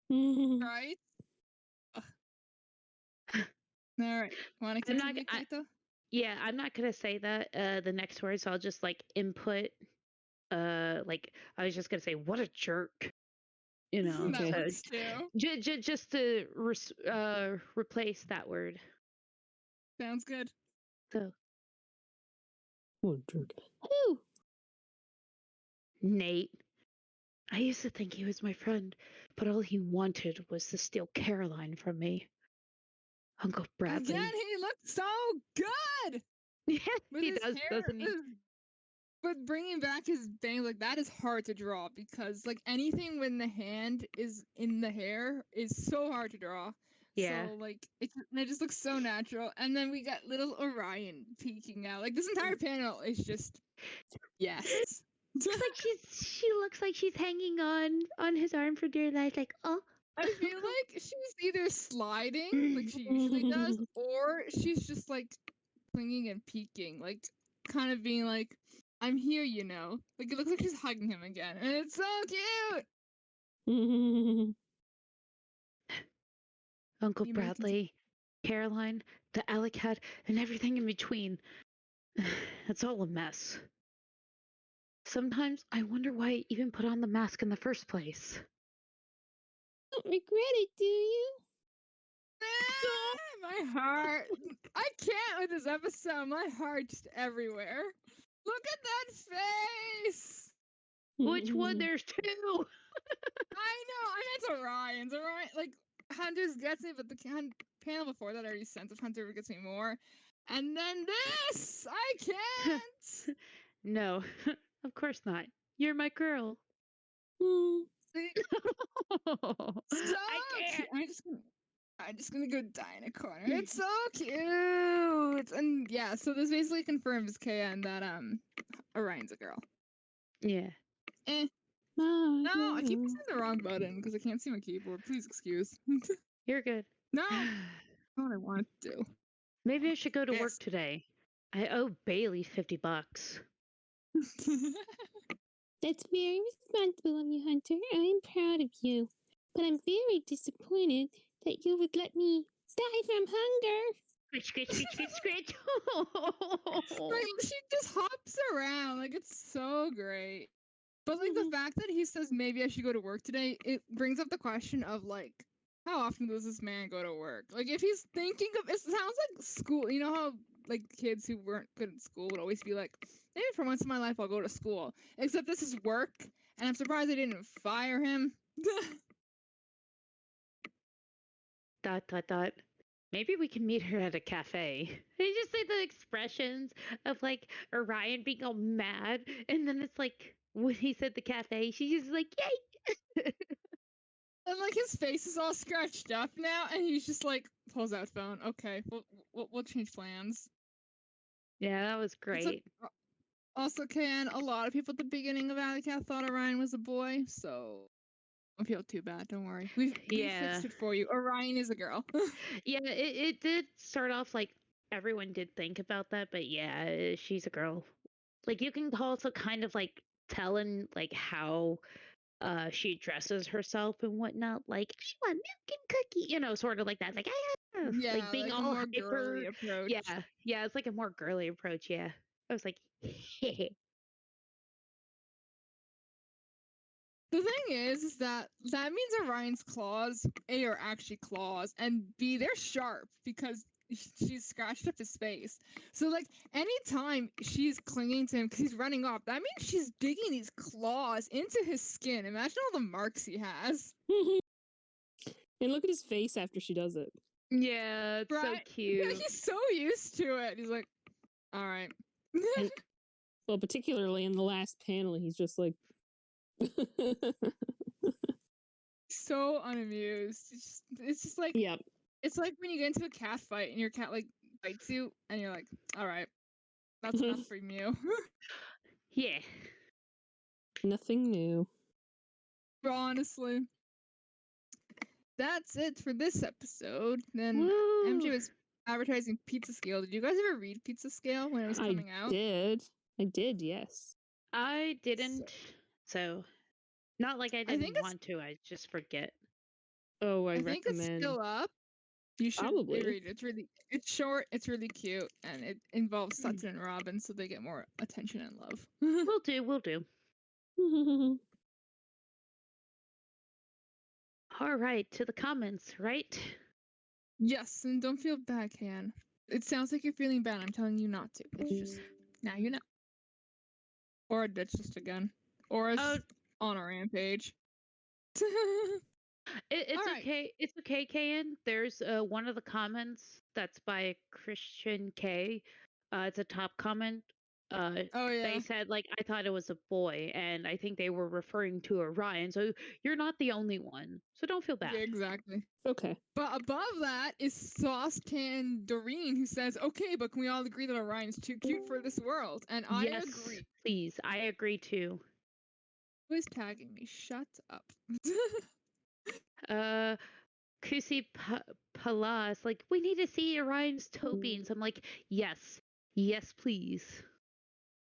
Right? Ugh. All right. Want to I'm not. continue, Keita? Yeah, I'm not gonna say that the next words. I'll just like input. Like I was just gonna say, what a jerk. That Okay. works too. Just to replace that word. Sounds good. So Oh, jerk. Whew. Nate. I used to think he was my friend, but all he wanted was to steal Caroline from me. Uncle Bradley. Again, he looks so good. Yeah, With he his does, hair, doesn't he? But bringing back his bang, like that is hard to draw because like anything when the hand is in the hair is so hard to draw. Yeah. So like it just looks so natural. And then we got little Orion peeking out. Like this entire panel is just yes. It's like she looks like she's hanging on his arm for dear life, like, oh. I feel like she's either sliding like she usually does, or she's just like clinging and peeking, like kind of being like, I'm here, you know. Like it looks like she's hugging him again. And it's so cute. Uncle You may continue. Bradley, Caroline, the alley cat, and everything in between. It's all a mess. Sometimes I wonder why I even put on the mask in the first place. Don't regret it, do you? My heart. I can't with this episode. My heart just everywhere. Look at that face. Which one? There's two. I know. I meant Orion's. Orion, like Hunter's gets me, but the panel before that already sense if Hunter gets me more. And then this, I can't. No, of course not. You're my girl. So I cute. can't. I'm just gonna go die in a corner. It's so cute. And yeah, so this basically confirms KN that Orion's a girl. Yeah. No, I keep pressing the wrong button because I can't see my keyboard. Please excuse. You're good. No, not what I want to do. Maybe I should go to work Yes. today. I owe Bailey $50. That's very responsible of you, Hunter. I am proud of you. But I'm very disappointed that you would let me die from hunger. Scritch, scritch, scritch, scritch, scritch. Like she just hops around, like it's so great. But like the fact that he says maybe I should go to work today, it brings up the question of like, how often does this man go to work? Like if he's thinking of, it sounds like school. You know how like kids who weren't good at school would always be like, maybe for once in my life I'll go to school. Except this is work, and I'm surprised they didn't fire him. ... Maybe we can meet her at a cafe. You just say the expressions of like Orion being all mad, and then it's like when he said the cafe, she's just like, "Yay!" And like his face is all scratched up now, and he's just like pulls out phone. Okay, we'll change plans. Yeah, that was It's like, great. also, Ken, a lot of people at the beginning of Alley Cat thought Orion was a boy, so don't feel too bad. Don't worry, we Yeah. fixed it for you. Orion is a girl. Yeah, it did start off like everyone did think about that, but yeah, she's a girl. Like you can also kind of like tell in like how she dresses herself and whatnot. Like she want milk and cookie, sort of like that. Like Yeah, like being like a all more girly hyper. approach. Yeah, it's like a more girly approach. Yeah, I was like, The thing is that means Orion's claws, A, are actually claws, and B, they're sharp because she's scratched up his face. So, like, anytime she's clinging to him because he's running off, that means she's digging these claws into his skin. Imagine all the marks he has. And look at his face after she does it. yeah, it's so Right? cute. He's so used to it. He's like, all right. And, well, particularly in the last panel, he's just like. So unamused. It's just like, Yep. it's like when you get into a cat fight and your cat like bites you, and you're like, all right, that's enough from you. Yeah. Nothing new. Honestly, that's it for this episode. Then Woo. MJ was advertising Pizza Scale. Did you guys ever read Pizza Scale when it was coming out? I did, yes. I didn't. So, not like I think didn't it's- want to. I just forget. Oh, I think it's recommend. still up. You should Probably. read it. It's short, it's really cute, and it involves Sutton and Robin, so they get more attention and love. We'll do. All right, to the comments, right? Yes, and don't feel bad, Can. It sounds like you're feeling bad. I'm telling you not to. It's just now you know. Or ditched us again. Or is Oh. on a rampage. It's All right. okay. It's okay, Kayan. There's one of the comments that's by Christian K. It's a top comment. Oh yeah. They said like I thought it was a boy, and I think they were referring to Orion. So you're not the only one. So don't feel bad. Yeah, exactly. Okay. But above that is Sauce Tan Doreen, who says, "Okay, but can we all agree that Orion is too cute for this world?" And I Yes, agree. please. I agree too. Who is tagging me? Shut up. Kusi Palas, like, we need to see Orion's toe beans. I'm like, yes, please.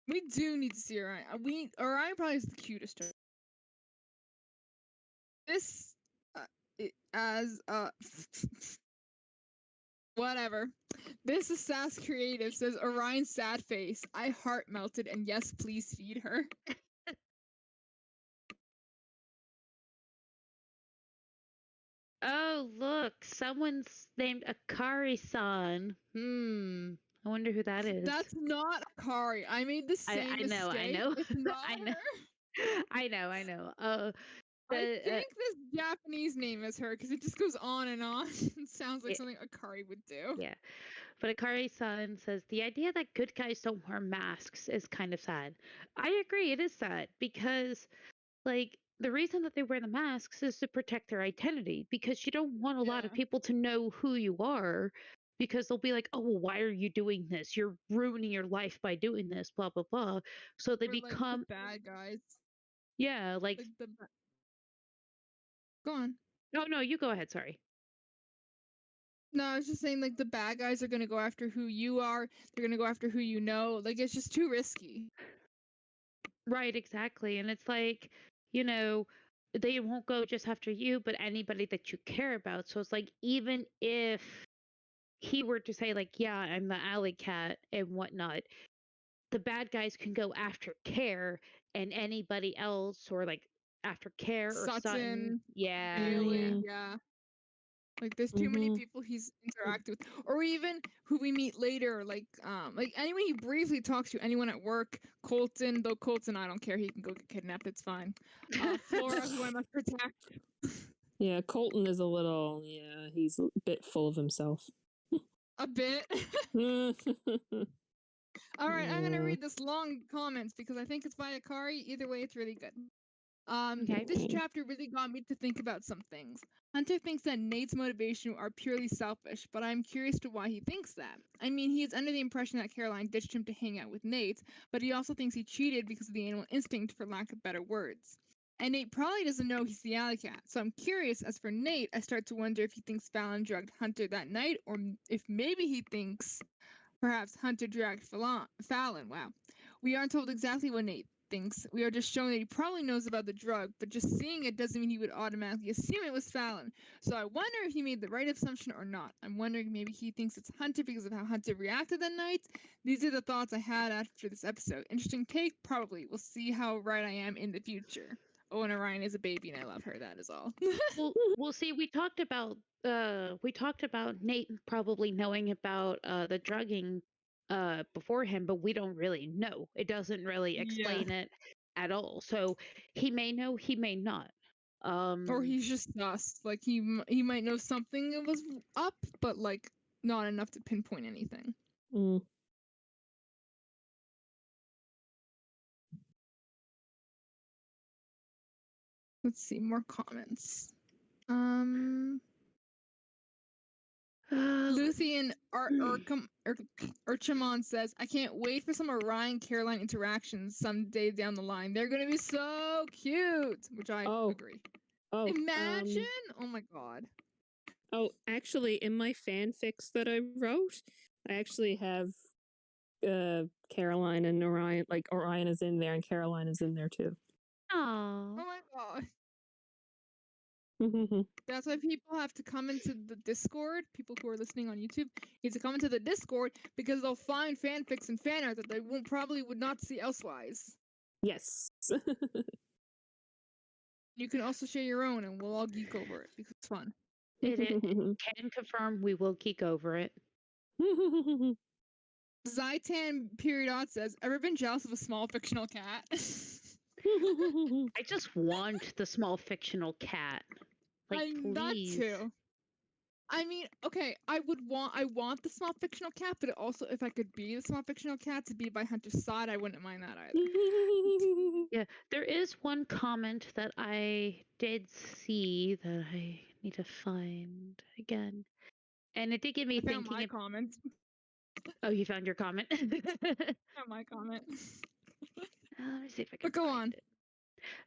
We do need to see Orion. Orion probably is the cutest. This as whatever. This is Sass Creative says Orion's sad face. I heart melted and yes, please feed her. Oh, look, someone's named Akari-san. I wonder who that is. That's not Akari. I made the same I know, mistake. I know. It's not I know. her. I know. I think this Japanese name is her because it just goes on and on. It sounds like something Akari would do. Yeah. But Akari-san says, the idea that good guys don't wear masks is kind of sad. I agree, it is sad because, like, the reason that they wear the masks is to protect their identity because you don't want a lot of Yeah. people to know who you are because they'll be like, oh, well, why are you doing this? You're ruining your life by doing this, blah, blah, blah. So they Or, like, become, the bad guys. yeah, like Go on. no, you go ahead, sorry. No, I was just saying, like, the bad guys are gonna go after who you are. They're gonna go after who you know. Like, it's just too risky. Right, exactly. And it's like, they won't go just after you, but anybody that you care about. So it's like, even if he were to say, like, yeah, I'm the alley cat and whatnot, the bad guys can go after Care and anybody else, or like after Care or Sutton. Sutton, Yeah. Bailey, Yeah. yeah. Like there's too many Mhm. people he's interacted with, or even who we meet later, like anyone he briefly talks to, anyone at work, Colton. Though Colton, I don't care. He can go get kidnapped. It's fine. Flora, who I must protect. Yeah, Colton is a little. Yeah, he's a bit full of himself. A bit. All right, I'm gonna Yeah. read this long comments because I think it's by Akari. Either way, it's really good. Okay. This chapter really got me to think about some things. Hunter thinks that Nate's motivation are purely selfish, but I'm curious to why he thinks that. I mean, he is under the impression that Caroline ditched him to hang out with Nate, but he also thinks he cheated because of the animal instinct, for lack of better words. And Nate probably doesn't know he's the alley cat, so I'm curious. As for Nate, I start to wonder if he thinks Fallon drugged Hunter that night, or if maybe he thinks perhaps Hunter dragged Fallon. Wow. We aren't told exactly what Nate thinks. We are just shown that he probably knows about the drug, but just seeing it doesn't mean he would automatically assume it was Fallon. So I wonder if he made the right assumption or not. I'm wondering maybe he thinks it's Hunter because of how Hunter reacted that night. These are the thoughts I had after this episode. Interesting take, probably. We'll see how right I am in the future. Oh, and Orion is a baby, and I love her. That is all. We'll see. We talked about Nate probably knowing about the drugging before him, but we don't really know. It doesn't really Yeah. explain it at all. So he may know, he may not. Or he's just sus. Like he might know something was up, but like not enough to pinpoint anything. Mm. Let's see more comments. uh, Luthien Urchamon says, "I can't wait for some Orion Caroline interactions someday down the line. They're gonna be so cute," which I agree. Oh, Imagine! Oh my god. Oh, actually, in my fanfics that I wrote, I actually have Caroline and Orion. Like Orion is in there, and Caroline is in there too. Oh oh, my god. That's why people have to come into the Discord. People who are listening on YouTube need to come into the Discord because they'll find fanfics and fan art that they would not see elsewise. Yes. You can also share your own, and we'll all geek over it because it's fun. it can confirm we will geek over it. Zaitan Period says, "Ever been jealous of a small fictional cat?" I just want the small fictional cat. Like, That please. too. I mean, okay, I want the small fictional cat, but also if I could be the small fictional cat to be by Hunter's side, I wouldn't mind that either. Yeah, there is one comment that I did see that I need to find again. And it did get me I found thinking. my comment. Oh, you found your comment? Found my comment. Let me see if I can But go find on. it.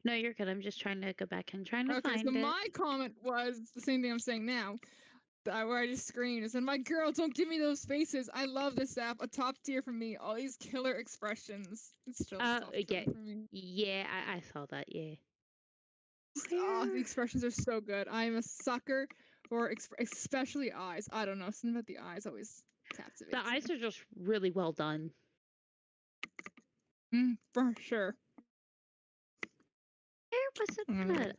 No, you're good. I'm just trying to go back and trying to Okay, find so it. my comment was the same thing I'm saying now. Where I just screamed and said, "My girl, don't give me those faces. I love this app. A top tier for me. All these killer expressions." It's still top Yeah, tier for me. yeah, I saw that. Yeah. The expressions are so good. I am a sucker for especially eyes. I don't know, something about the eyes always captivates The eyes are just really well done. For sure. Where was it good?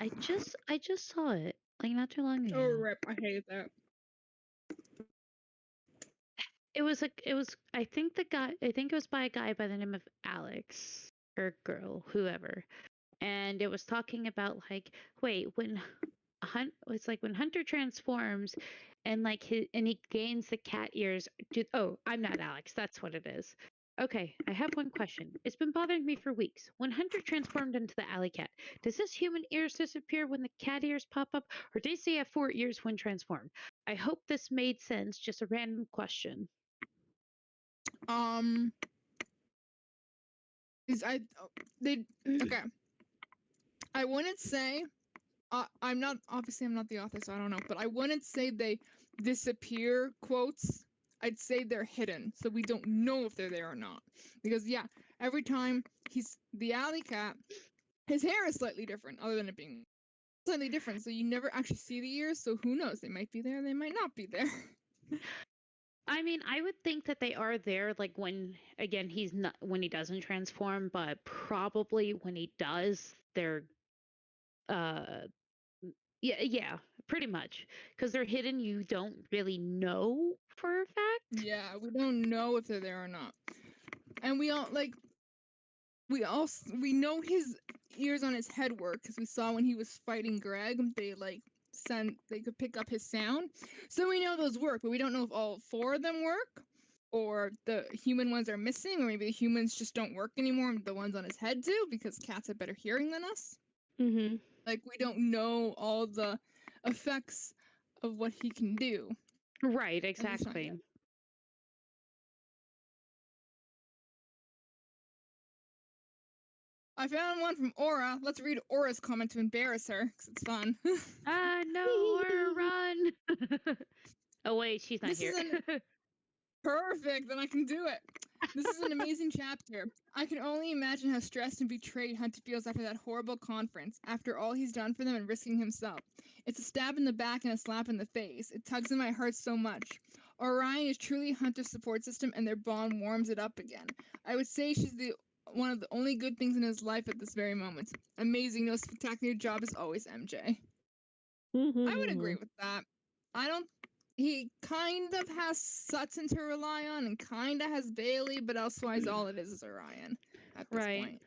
I just saw it like not too long ago. Oh, rip! I hate that. It was I think it was by a guy by the name of Alex or girl, whoever. And it was talking about like, wait, it's like when Hunter transforms and like he gains the cat ears. I'm not Alex, that's what it is. Okay, I have one question. It's been bothering me for weeks. When Hunter transformed into the alley cat, does his human ears disappear when the cat ears pop up, or does he have 4 ears when transformed? I hope this made sense. Just a random question. Okay. I wouldn't say. I'm not the author, so I don't know. But I wouldn't say they disappear. Quotes. I'd say they're hidden, so we don't know if they're there or not. Because yeah, every time he's the alley cat, his hair is slightly different, other than it being slightly different. So you never actually see the ears. So who knows? They might be there. They might not be there. I mean, I would think that they are there, like when when he doesn't transform, but probably when he does, they're Yeah, pretty much. Because they're hidden, you don't really know for a fact. Yeah, we don't know if they're there or not. And we all like we know his ears on his head work because we saw when he was fighting Greg, they could pick up his sound. So we know those work, but we don't know if all 4 of them work or the human ones are missing, or maybe the humans just don't work anymore and the ones on his head do because cats have better hearing than us. Mm-hmm. Like we don't know all the effects of what he can do. Right, At least not exactly. yet. I found one from Aura. Let's read Aura's comment to embarrass her, because it's fun. No, or run. Oh wait, she's not This here. is Perfect, then I can do it. This is an amazing chapter. I can only imagine how stressed and betrayed Hunter feels after that horrible conference, after all he's done for them and risking himself. It's a stab in the back and a slap in the face. It tugs in my heart so much. Orion is truly Hunter's support system, and their bond warms it up again. I would say she's one of the only good things in his life at this very moment. Amazing, no spectacular job as always, MJ. I would agree with that. He kind of has Sutton to rely on and kind of has Bailey, but elsewise all it is Orion at this Right. point.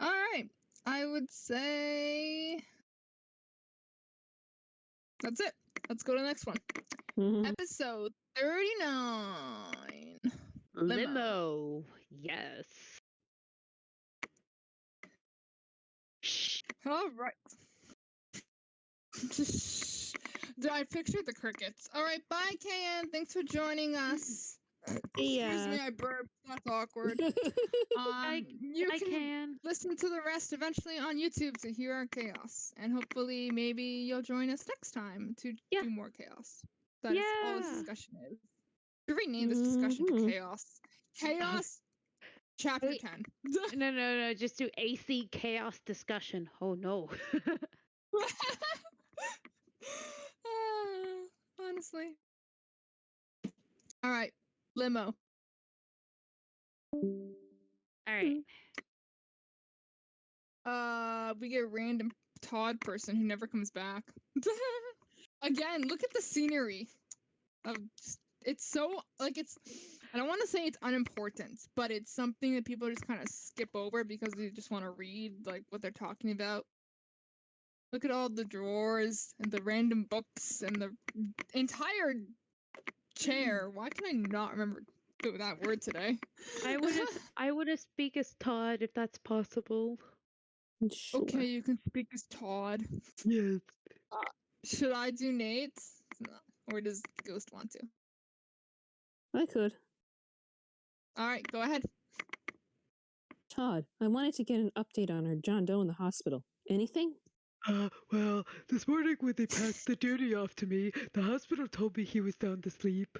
All right. I would say that's it. Let's go to the next one. Episode 39. Limo. Yes. Shh. All right. I pictured the crickets. All right, bye, KN. Thanks for joining us. Excuse me, I burped. That's awkward. You I can. listen to the rest eventually on YouTube to hear our chaos, and hopefully, maybe you'll join us next time to do more chaos. That is all this Yeah. discussion is. We rename this discussion to chaos. Chaos, chapter Wait. 10. No. Just do AC chaos discussion. Oh no. Honestly. All right, limo. All right. We get a random Todd person who never comes back. Again, look at the scenery. It's so like I don't want to say it's unimportant, but it's something that people just kind of skip over because they just want to read like what they're talking about. Look at all the drawers and the random books and the entire chair. Why can I not remember that word today? I would have speak as Todd if that's possible. Sure. Okay, you can speak as Todd. Yes. Should I do Nate's? Or does Ghost want to? I could. All right, go ahead. Todd, I wanted to get an update on our John Doe in the hospital. Anything? Well, this morning when they passed the duty off to me, the hospital told me he was sound asleep.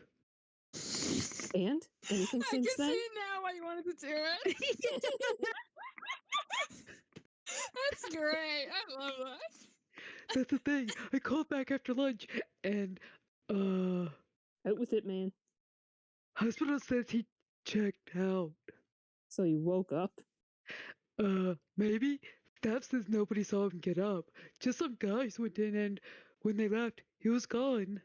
And? Anything I since can then? see now why you wanted to do it. That's great. I love that. That's the thing. I called back after lunch and, Out with it, man. hospital says he checked out. So you woke up? Maybe? Staff says nobody saw him get up. Just some guys went in and when they left, he was gone.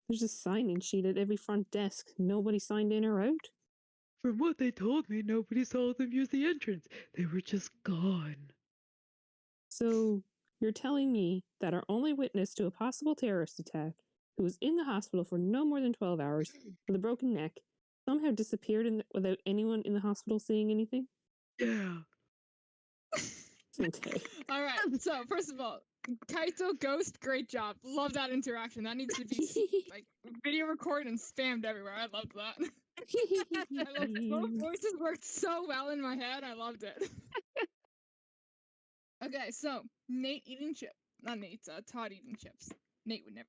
There's a sign-in sheet at every front desk. Nobody signed in or out? From what they told me, nobody saw them use the entrance. They were just gone. So you're telling me that our only witness to a possible terrorist attack, who was in the hospital for no more than 12 hours with a broken neck, somehow disappeared without anyone in the hospital seeing anything? Yeah. Okay. All right. So first of all, Kaito Ghost, great job. Love that interaction. That needs to be like video recorded and spammed everywhere. I loved that. I loved both voices worked so well in my head. I loved it. Okay, so Nate eating chips. Not Nate. Todd eating chips. Nate would never.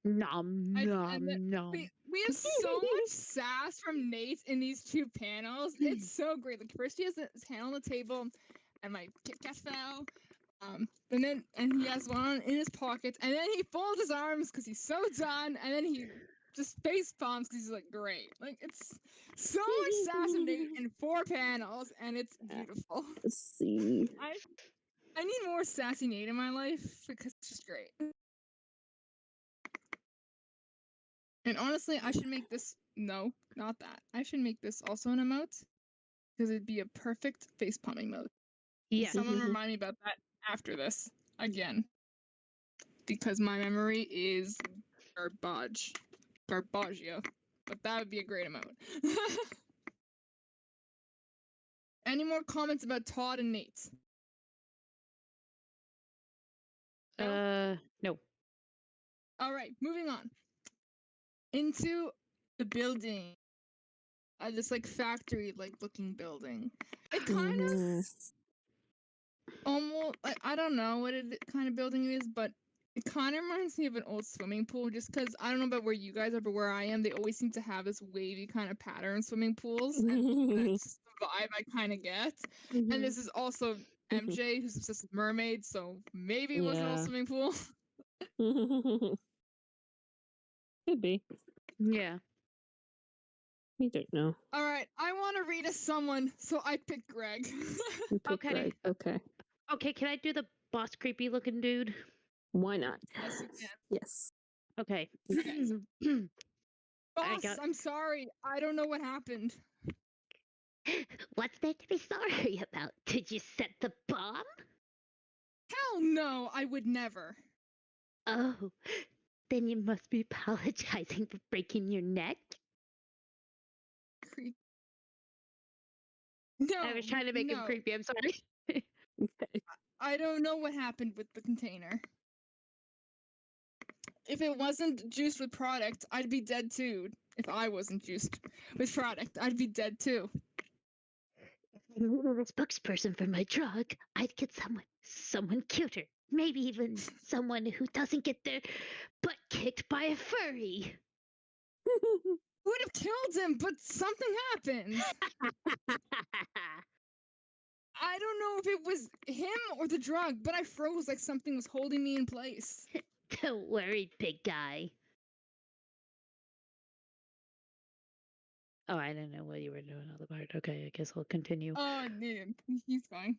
Nom nom. We have so much sass from Nate in these 2 panels. It's so great. Like first he has his hand on the table, and my Kit Kat fell. And he has one in his pocket, and then he folds his arms because he's so done, and then he just face palms because he's like, great. Like, it's so much sass and Nate in 4 panels, and it's beautiful. Let's see. I need more sassy Nate in my life because it's just great. And honestly, I should make this. No, not that. I should make this also an emote because it'd be a perfect face palming mode. Yes. Someone remind me about that after this again. Because my memory is Garbaggio. But that would be a great emote. Any more comments about Todd and Nate? No. All right, moving on. Into the building. This like factory like looking building. It kind of Mhm. almost I don't know what kind of building it is, but it kind of reminds me of an old swimming pool. Just because I don't know about where you guys are, but where I am, they always seem to have this wavy kind of pattern swimming pools, and that's just the vibe I kind of get. And this is also MJ, who's obsessed with mermaids, so maybe it was an old Yeah. swimming pool. Could be. Yeah. We don't know. All right, I want to read as someone, so I pick Greg. We pick Okay. Greg. Okay. Okay, can I do the boss creepy looking dude? Why not? Yes, you can. Yes. Okay. Okay, so- Boss, got- I'm sorry. I don't know what happened. What's there to be sorry about? Did you set the bomb? Hell no, I would never. Oh, then you must be apologizing for breaking your neck. Creep. No, I was trying to make him no. creepy. I'm sorry. Okay. I don't know what happened with the container. If it wasn't juiced with product, I'd be dead too. If I wasn't juiced with product, I'd be dead too. If I were a spokesperson for my drug, I'd get someone cuter. Maybe even someone who doesn't get their butt kicked by a furry. Would have killed him, but something happened. I don't know if it was him or the drug, but I froze like something was holding me in place. Don't worry, big guy. Oh, I didn't know what you were doing on the part. Okay, I guess I'll continue. Oh, dude, he's fine.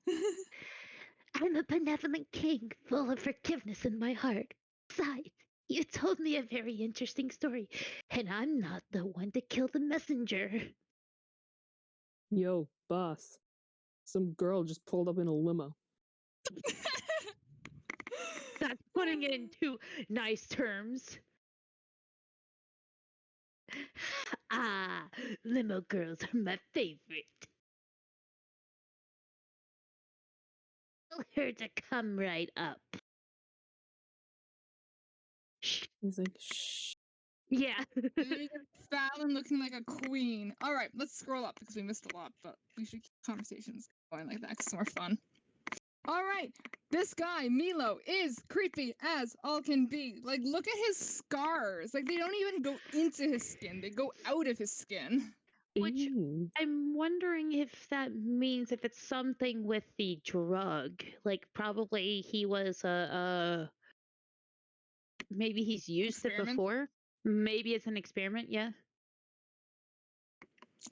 I'm a benevolent king, full of forgiveness in my heart. Besides, you told me a very interesting story, and I'm not the one to kill the messenger. Yo, boss. Some girl just pulled up in a limo. That's putting it into nice terms. Ah, limo girls are my favorite. Tell her to come right up. Shh. He's like, shh. Yeah. Fallon looking like a queen. All right, let's scroll up because we missed a lot, but we should keep conversations going like that because it's more fun. All right, this guy Milo is creepy as all can be. Like, look at his scars. Like, they don't even go into his skin; they go out of his skin. Which Ew. I'm wondering if that means if it's something with the drug. Like probably he was maybe he's used it Experiment? before. Maybe it's an experiment, yeah.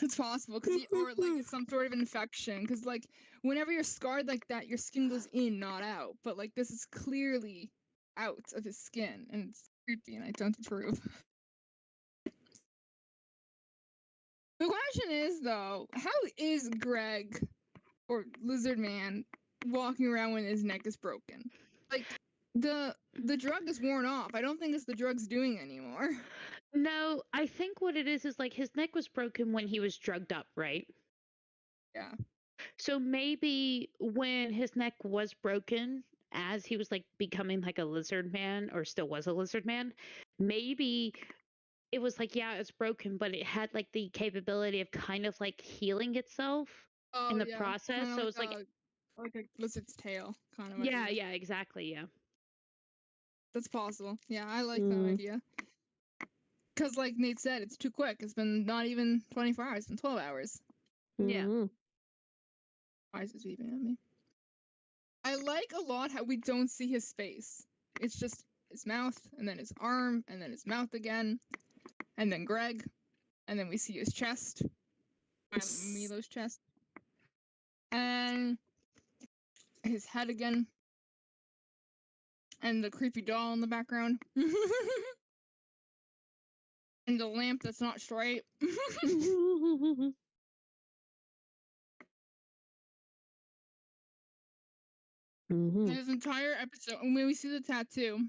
It's possible because or like it's some sort of infection. Because like whenever you're scarred like that, your skin goes in, not out. But like this is clearly out of his skin, and it's creepy, and I don't approve. The question is though, how is Greg or Lizard Man walking around when his neck is broken? Like the drug is worn off. I don't think it's the drug's doing anymore. No, I think what it is like his neck was broken when he was drugged up, right? Yeah. So maybe when his neck was broken, as he was like becoming like a lizard man or still was a lizard man, maybe it was like, yeah, it's broken, but it had like the capability of kind of like healing itself Oh, in the yeah, process. kinda So it's like, like a lizard's tail kind of. yeah, idea. yeah, exactly, yeah. That's possible. Yeah, I like that Mm. idea. Because, like Nate said, it's too quick. It's been not even 24 hours, it's been 12 hours. Yeah. Mhm. Why is it beeping at me? I like a lot how we don't see his face. It's just his mouth, and then his arm, and then his mouth again. and then Greg, and then we see his chest, Milo's chest, and his head again, and the creepy doll in the background, and the lamp that's not straight. His entire episode, and when we see the tattoo,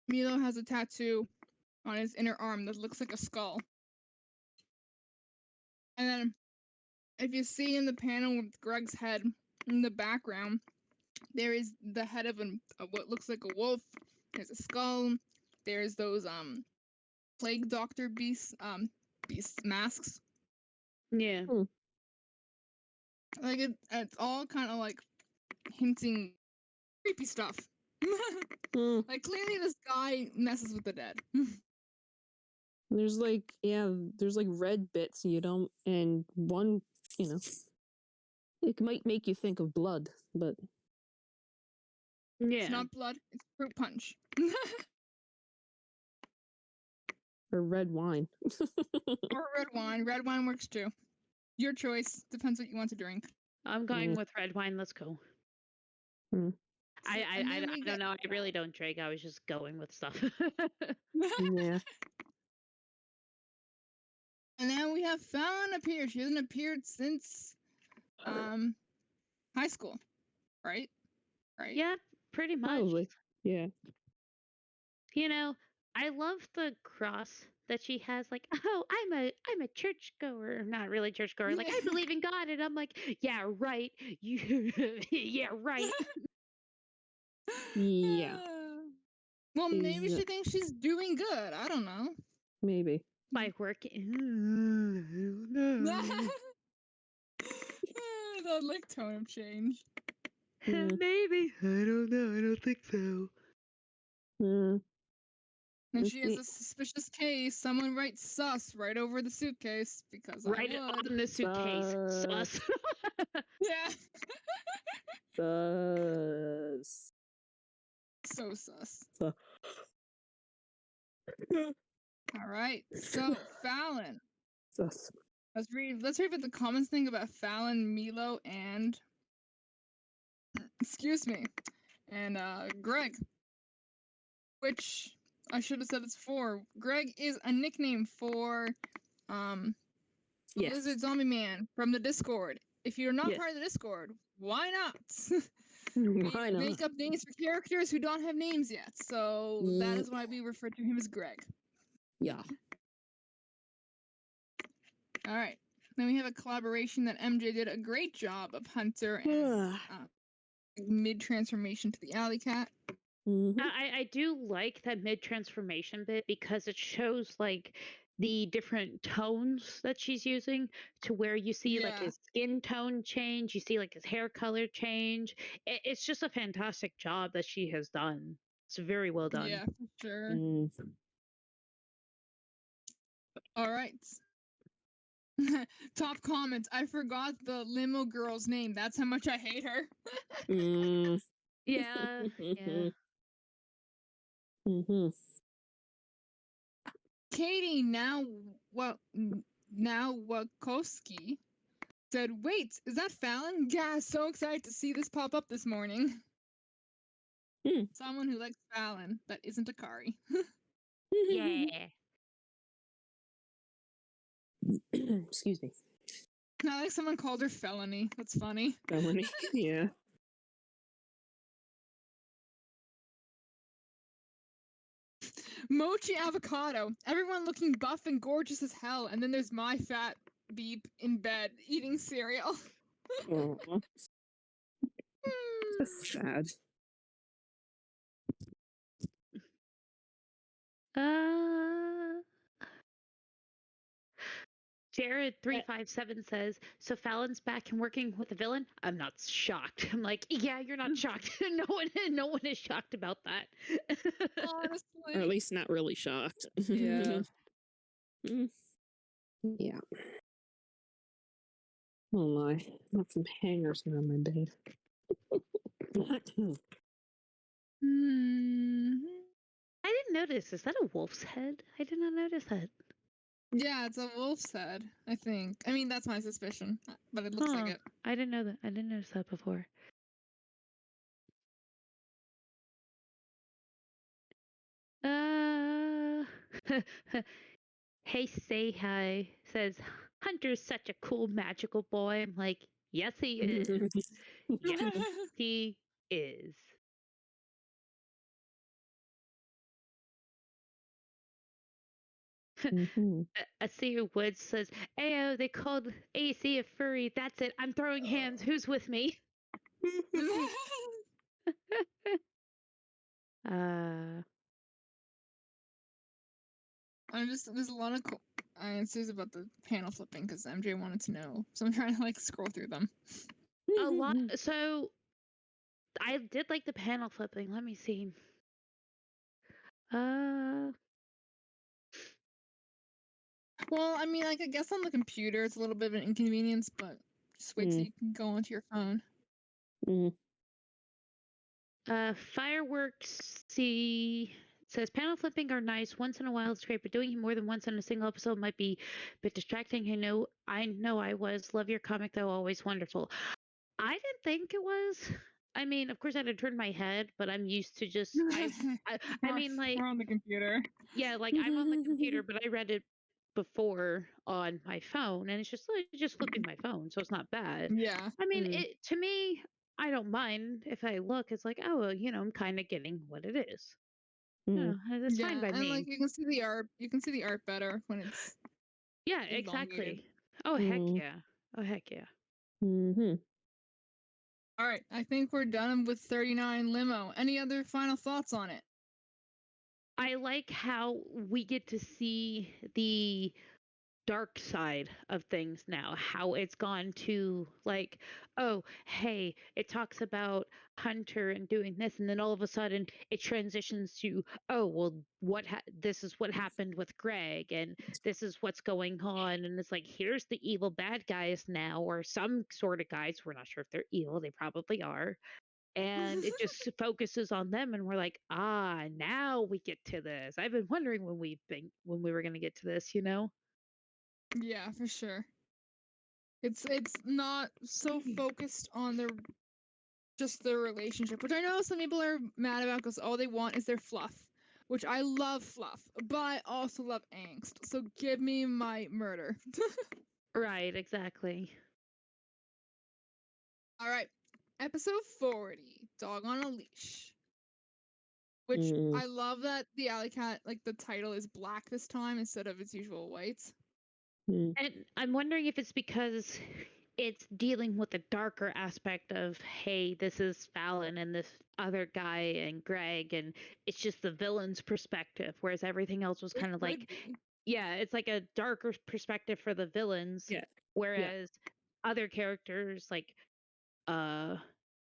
Milo has a tattoo on his inner arm that looks like a skull. And then, if you see in the panel with Greg's head in the background, there is the head of what looks like a wolf. There's a skull. There's those plague doctor beast masks. Yeah. Like it's all kind of like hinting creepy stuff. Like clearly this guy messes with the dead. There's like red bits you don't, and one, it might make you think of blood, but It's Yeah. not blood, it's fruit punch. or red wine. Or red wine. Red wine works too. Your choice. Depends what you want to drink. I'm going with red wine. Let's go. Mm. I And then we don't get- know. I really don't drink. I was just going with stuff. Yeah. And then we have Fallon appear. She hasn't appeared since high school. Right? Right? Yeah, pretty much. Probably. Yeah. You know, I love the cross that she has. Like, oh, I'm a churchgoer. Not really churchgoer. Like, I believe in God, and I'm like, yeah, right. You, yeah, right. Yeah. Well, maybe Is- she thinks she's doing good. I don't know. Maybe. By working. I don't know. That like tone of change. Mm. Maybe. I don't know. I don't think so. Mm. And Let's she has see. a suspicious case. Someone writes sus right over the suitcase because Right I would. on the suitcase. Sus. Yeah. Sus. So sus. Sus. All right. So Fallon. Sus. Let's read what the comments think about Fallon, Milo, and excuse me, and Greg. Which I should have said this before. Greg is a nickname for the Yes. Lizard Zombie Man from the Discord. If you're not Yes. part of the Discord, why not? Why We not? make up names for characters who don't have names yet, so that is why we refer to him as Greg. Yeah. All right. Then we have a collaboration that MJ did a great job of Hunter and mid transformation to the Alley Cat. Mhm. I do like that mid transformation bit because it shows like the different tones that she's using to where you see like Yeah. his skin tone change, you see like his hair color change. It's just a fantastic job that she has done. It's very well done. Yeah, for sure. Mm. All right. Top comments. I forgot the limo girl's name. That's how much I hate her. Mm. Yeah, yeah. Mhm. Katie Wakowski said, "Wait, is that Fallon? Yeah, so excited to see this pop up this morning." Hmm. Someone who likes Fallon that isn't Akari. Yeah. Excuse me. Not like someone called her Felony. That's funny. Felony. Yeah. Mochi Avocado. Everyone looking buff and gorgeous as hell, and then there's my fat beep in bed eating cereal. Aw. That's sad. Jared357 says, so Fallon's back and working with the villain? I'm not shocked. I'm like, yeah, you're not shocked. no one is shocked about that. Honestly. Or at least not really shocked. Yeah. Mm. Yeah. Oh my. I got some hangers here on my bed. Hmm. I didn't notice. Is that a wolf's head? I did not notice that. Yeah, it's a wolf's head, I think. I mean, that's my suspicion, but it looks like Huh. it. I didn't know that. I didn't notice that before. Uh, hey, say hi. Says Hunter's such a cool, magical boy. I'm like, yes, he is. Yes, he is. Mhm. Asir Woods says, "Ayo, they called AC a furry. That's it. I'm throwing hands. Who's with me?" Uh, There's a lot of cool answers about the panel flipping because MJ wanted to know, so I'm trying to like scroll through them. a lot. So I did like the panel flipping. Let me see. Uh, Well, I mean, like I guess on the computer it's a little bit of an inconvenience, but just wait till you can go onto your phone. Mm. Fireworks. See. Says panel flipping are nice once in a while. It's great, but doing it more than once in a single episode might be a bit distracting. I know. I was. Love your comic though. Always wonderful. I didn't think it was. I mean, of course, I had to turn my head, but I'm used to just. I mean, like, we're on the computer. yeah, like I'm on the computer, but I read it before on my phone, and it's just like just flipping my phone, so it's not bad. Yeah. I mean, Mm. it to me, I don't mind if I look. It's like, oh, well, I'm kind of getting what it is. Mm. It's fine by and me. like you can see the art. You can see the art better when it's Yeah, elongated. exactly. Oh heck Mm. yeah. Oh heck yeah. Mhm. All right, I think we're done with 39 limo. Any other final thoughts on it? I like how we get to see the dark side of things now, how it's gone to like, oh hey, it talks about Hunter and doing this, and then all of a sudden it transitions to, oh well, this is what happened with Greg, and this is what's going on, and it's like, here's the evil bad guys now, or some sort of guys. We're not sure if they're evil, they probably are, and it just focuses on them, and we're like, now we get to this. I've been wondering when we were going to get to this. Yeah, for sure. It's not so focused on just their relationship, which I know some people are mad about because all they want is their fluff, which I love fluff, but I also love angst. So give me my murder. Right, exactly. All right, episode 40, Dog on a Leash. Which Mm. I love that the alley cat, like the title is black this time instead of its usual white. Mm. And I'm wondering if it's because it's dealing with the darker aspect of, hey, this is Fallon and this other guy and Greg, and it's just the villain's perspective, whereas everything else was kind of like, yeah, it's like a darker perspective for the villains, Yeah. whereas other characters like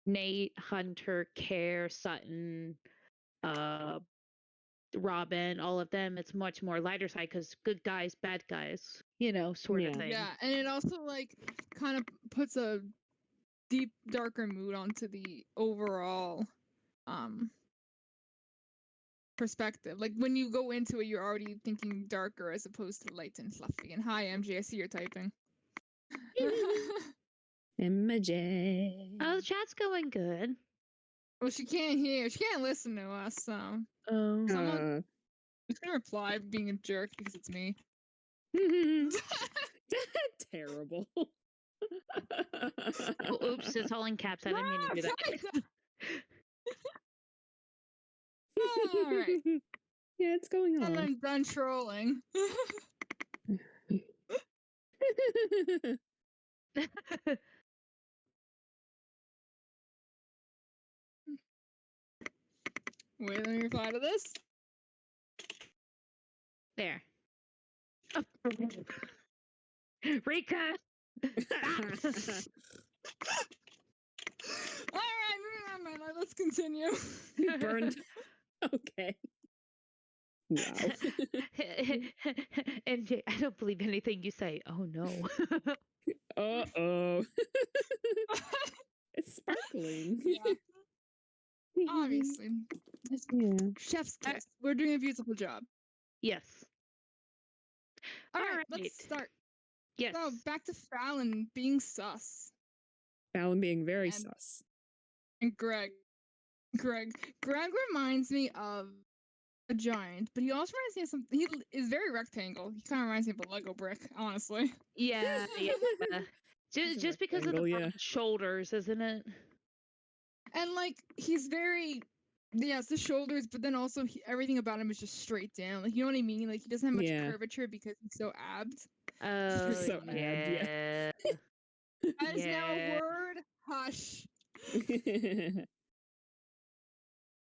Nate, Hunter, Care, Sutton, Robin, all of them, it's much more lighter side because good guys, bad guys, sort of Yeah. thing. Yeah, and it also like kind of puts a deep, darker mood onto the overall perspective. Like when you go into it, you're already thinking darker as opposed to light and fluffy. And hi, MJ, I see you're typing. MJ. Oh, the chat's going good. Well, she can't hear. She can't listen to us. So Oh. someone is gonna reply being a jerk because it's me. Terrible. Oh, oops, it's all in caps. I didn't mean to do that. All right. Yeah, it's going And on. I'm done trolling. Wait, let me reply to this. There. Oh. Rika! All right, let's continue. Burned. Okay. Wow. MJ, I don't believe anything you say. Oh no. Uh-oh. It's sparkling. Yeah, obviously. It's Yeah. chef's kiss. We're doing a beautiful job. Yes. All right, Alright. let's start. Yes. So back to Fallon being sus Fallon being very And- sus. and Greg. Greg reminds me of a giant, but he also reminds me of something. He is very rectangle. He kind of reminds me of a Lego brick, honestly. Yeah. Yeah. He's a Just because of the rectangle, yeah. broad shoulders, isn't it? And like he's very, yes, the shoulders, but then also everything about him is just straight down. Like you know what I mean? Like he doesn't have much Yeah. curvature because he's so abbed. Oh, so add, yeah. That is now a Yeah. word. Hush.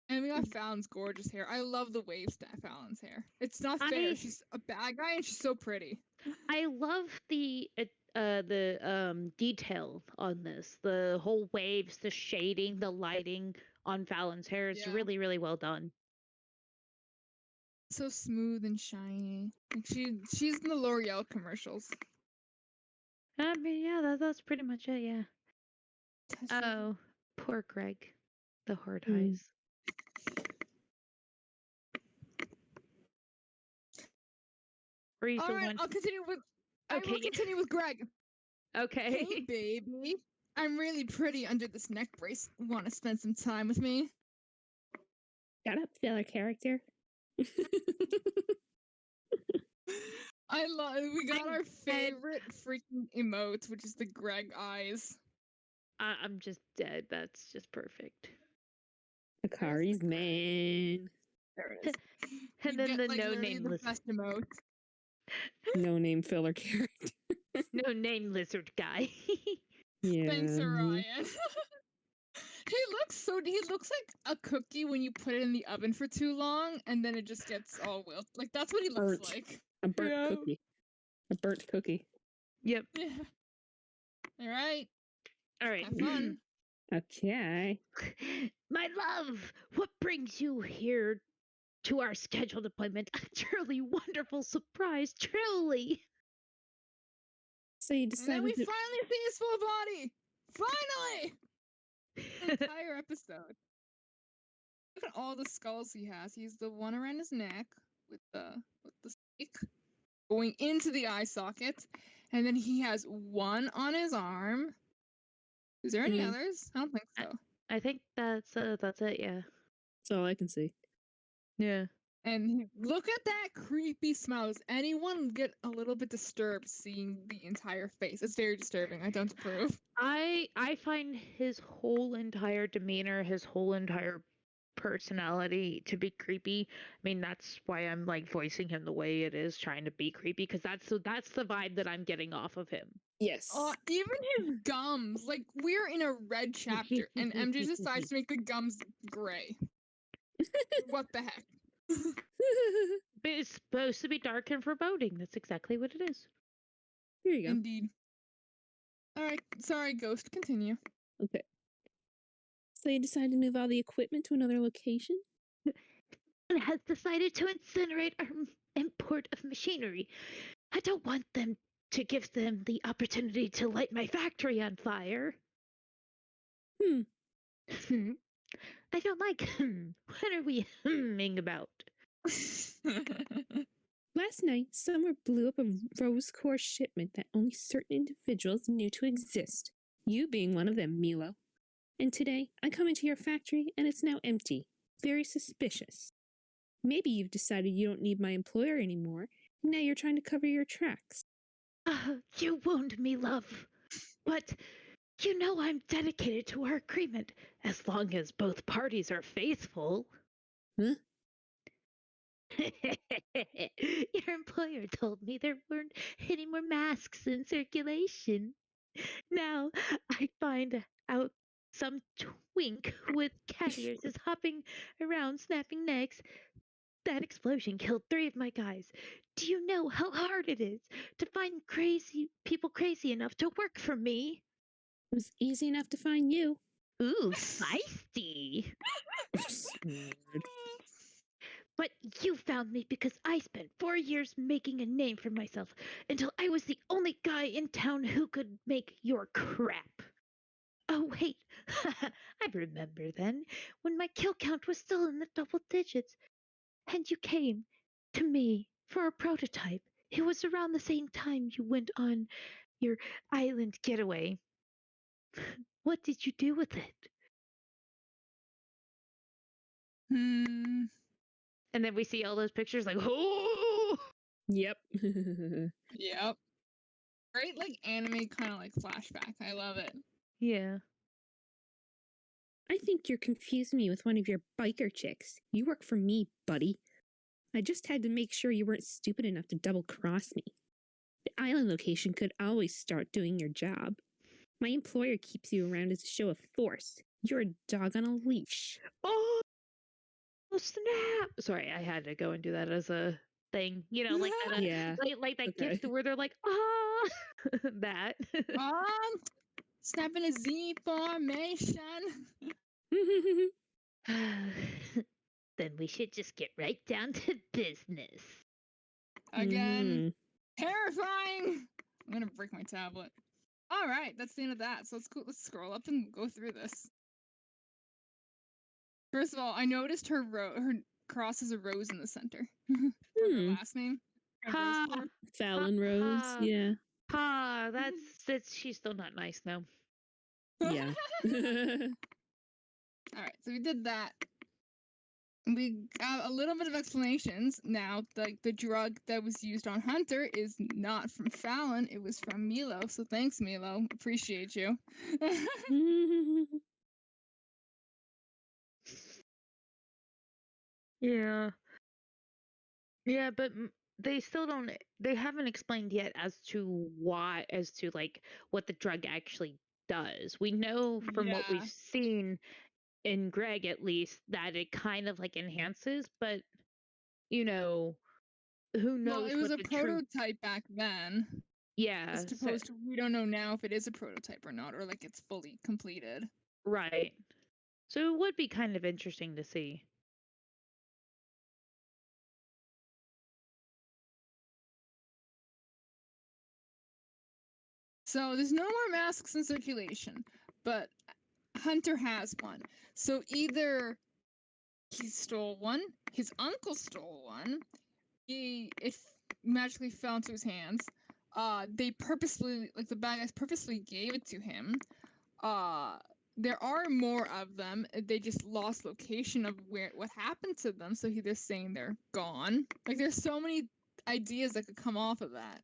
And we got Fallon's gorgeous hair. I love the waves to Fallon's hair. It's not fair. I- She's a bad guy and she's so pretty. I love the detail on this. The whole waves, the shading, the lighting on Fallon's hair is Yeah. really, really well done. So smooth and shiny. Like she's in the L'Oreal commercials. I mean, yeah, that's pretty much it. Yeah. Touch of- Oh, poor Greg, the hard Mm. eyes. Or he's All the right, one. I'll continue with. I Okay, will yeah. continue with Greg. Okay. Hey, baby. I'm really pretty under this neck brace. Want to spend some time with me? Shut up, filler character. I love. We got I'm our dead. favorite freaking emote, which is the Greg eyes. I'm just dead. That's just perfect. Akari's man. There it is. And You then get, the like, no literally name the lizard. best emote. No name filler character. No name lizard guy. Yeah. Thanks, Orion. He looks like a cookie when you put it in the oven for too long, and then it just gets all wilt. Like that's what he looks Burnt. like. A burnt Yeah. cookie. A burnt cookie. Yep. Yeah. All right. All right. Have fun. Okay. My love, what brings you here to our scheduled appointment? A truly wonderful surprise, truly. So you And then decided we to finally see his full body. Finally. The entire episode. Look at all the skulls he has. He's the one around his neck with the stake going into the eye socket, and then he has one on his arm. Is there any Mm. others? I don't think so. I think that's it. Yeah. That's all I can see. Yeah. And look at that creepy smile. Does anyone get a little bit disturbed seeing the entire face? It's very disturbing. I don't approve. I find his whole entire demeanor, his whole entire personality to be creepy. I mean, that's why I'm like voicing him the way it is, trying to be creepy, because that's the vibe that I'm getting off of him. Yes. Even his gums. Like we're in a red chapter, and MJ decides to make the gums gray. What the heck? But it's supposed to be dark and foreboding. That's exactly what it is. Here you go. Indeed. All right. Sorry, Ghost. Continue. Okay. So you decided to move all the equipment to another location? And has decided to incinerate our import of machinery. I don't want them to give them the opportunity to light my factory on fire. Hmm. I don't like What are we humming about? Last night, Summer blew up a rose core shipment that only certain individuals knew to exist, you being one of them, Milo. And today, I come into your factory and it's now empty. Very suspicious. Maybe you've decided you don't need my employer anymore, and now you're trying to cover your tracks. You wound me, love. But you know I'm dedicated to our agreement As long as both parties are faithful. Huh? Your employer told me there weren't any more masks in circulation. Now I find out some twink with cat ears is hopping around snapping necks. That explosion killed 3 of my guys. Do you know how hard it is to find people crazy enough to work for me? It was easy enough to find you. Ooh, feisty. Smart. But you found me because I spent 4 years making a name for myself until I was the only guy in town who could make your crap. Oh, wait, I remember then, when my kill count was still in the double digits, and you came to me for a prototype. It was around the same time you went on your island getaway. What did you do with it? Hmm. And then we see all those pictures like, oh, Yep. Yep. Great, like anime kind of like flashback. I love it. yeah. I think you're confusing me with one of your biker chicks. You work for me, buddy. I just had to make sure you weren't stupid enough to double cross me. The island location could always start doing your job. My employer keeps you around as a show of force. You're a dog on a leash. Oh, snap! Sorry, I had to go and do that as a thing. You know, like that, Yeah. like that Okay. gift where they're like, ah, that. Snapping a Z formation. Then we should just get right down to business. Again. Terrifying. I'm gonna break my tablet. All right, that's the end of that. So let's scroll up and go through this. First of all, I noticed her cross has a rose in the center for her last name. Her rose Ha, core. Fallon Rose. Yeah. ha, that's she's still not nice though. Yeah. All right, so we did that. We got a little bit of explanations now. Like the drug that was used on Hunter is not from Fallon; it was from Milo. So thanks, Milo. Appreciate you. Yeah. Yeah, but they still don't. They haven't explained yet as to why, as to like what the drug actually does. We know from what Yeah. we've seen in Greg, at least, that it kind of like enhances, but you know, who Well, knows it was what a the true. prototype back then. Yeah. As opposed to, we don't know now if it is a prototype or not, or like it's fully completed. Right. So it would be kind of interesting to see. So there's no more masks in circulation, but Hunter has one. So either he stole one, his uncle stole one, it magically fell into his hands. They purposely, like the bad guys purposely gave it to him. There are more of them. They just lost location of what happened to them. So they're saying they're gone. Like there's so many ideas that could come off of that.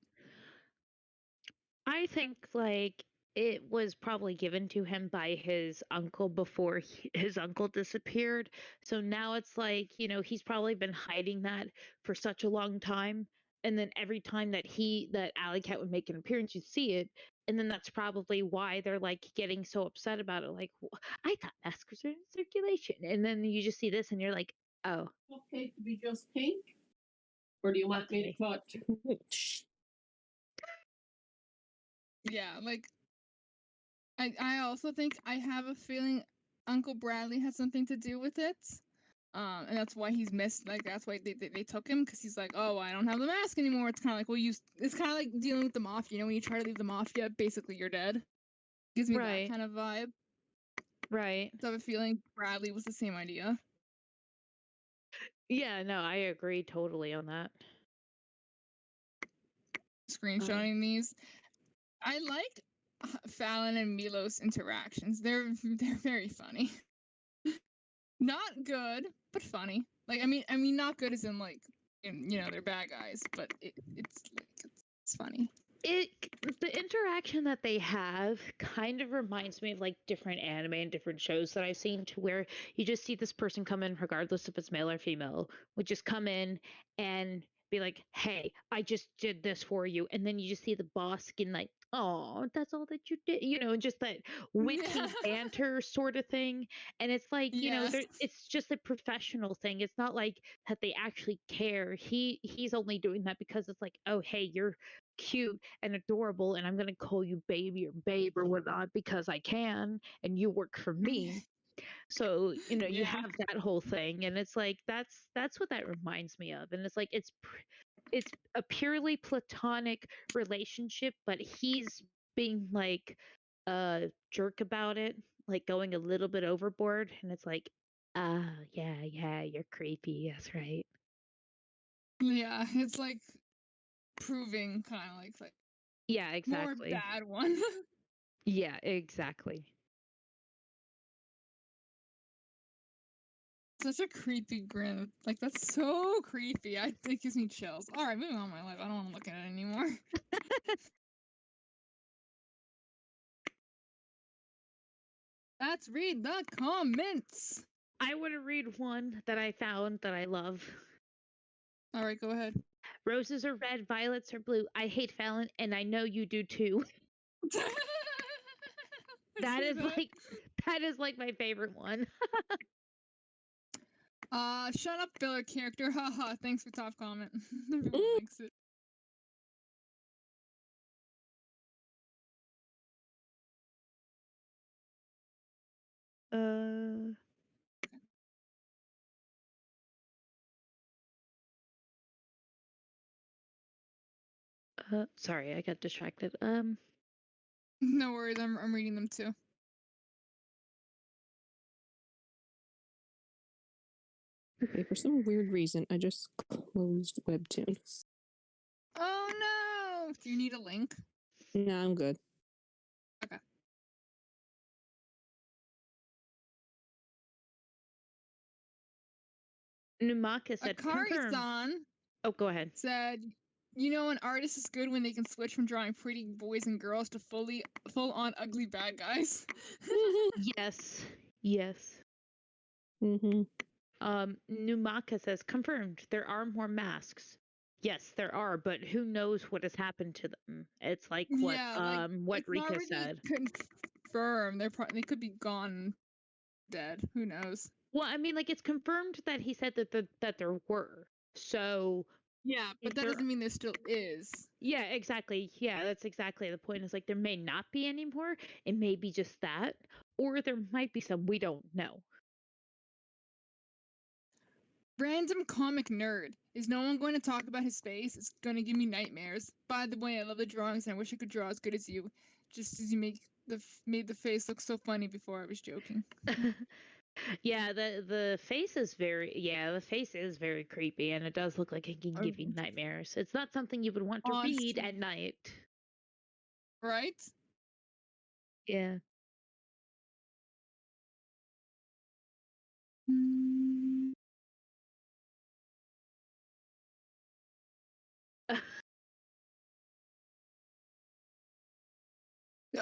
I think like it was probably given to him by his uncle before his uncle disappeared. So now it's like, you know, he's probably been hiding that for such a long time. And then every time that Alley Cat would make an appearance, you'd see it. And then that's probably why they're like getting so upset about it. Like, I thought masks were in circulation. And then you just see this and you're like, oh. Okay to be just pink? Or do you want me to put? Yeah, like I also think I have a feeling Uncle Bradley had something to do with it. And that's why he's missed. Like that's why they took him, because he's like, oh, I don't have the mask anymore. It's kind of like, well, it's kind of like dealing with the mafia. You know, when you try to leave the mafia, basically you're dead. Gives me Right. that kind of vibe. Right. So I have a feeling Bradley was the same idea. Yeah, no, I agree totally on that. Screenshotting these. I like Fallon and Milos interactions. They're very funny. Not good, but funny. Like I mean, not good as in like, you know, they're bad guys, but it's funny. The interaction that they have kind of reminds me of like different anime and different shows that I've seen, to where you just see this person come in, regardless if it's male or female, would just come in and be like, hey, I just did this for you. And then you just see the boss getting like, oh, that's all that you did, you know, just that witty Yeah. banter sort of thing. And it's like, you know, Yes. it's just a professional thing. It's not like that they actually care. He's only doing that because it's like, oh, hey, you're cute and adorable, and I'm gonna call you baby or babe or whatnot because I can, and you work for me. So you know, you Yeah. have that whole thing, and it's like that's what that reminds me of. And it's like it's a purely platonic relationship, but he's being like jerk about it, like going a little bit overboard, and it's like, yeah, you're creepy. That's right. Yeah, it's like proving kind of like Yeah, more exactly. bad one. Yeah, exactly. Such a creepy grin. Like that's so creepy. It gives me chills. All right, moving on my life. I don't want to look at it anymore. Let's read the comments. I want to read one that I found that I love. All right, go ahead. Roses are red, violets are blue. I hate Fallon, and I know you do too. That is like my favorite one. Shut up, filler character. Haha. Thanks for top comment. Everyone likes it. Sorry, I got distracted. No worries. I'm reading them too. Okay, for some weird reason, I just closed Webtoon. Oh no! Do you need a link? No, I'm good. Okay. Numaka said, confirm. Akari-san Oh, go ahead. said, you know, an artist is good when they can switch from drawing pretty boys and girls to full-on ugly bad guys. Yes. Yes. Mm-hmm. Numaka says, confirmed. There are more masks. Yes, there are, but who knows what has happened to them? It's like what it's Rika not really said. confirmed. They could be gone, dead. Who knows? Well, I mean, like it's confirmed that he said that there were. So yeah, but that doesn't mean there still is. Yeah, exactly. Yeah, that's exactly the point. Is like there may not be any more. It may be just that, or there might be some we don't know. Random comic nerd. Is no one going to talk about his face? It's going to give me nightmares. By the way, I love the drawings and I wish I could draw as good as you. Just as you made the face look so funny before. I was joking. Yeah, the face is very creepy, and it does look like it can give you nightmares. It's not something you would want to read at night. Right? Yeah.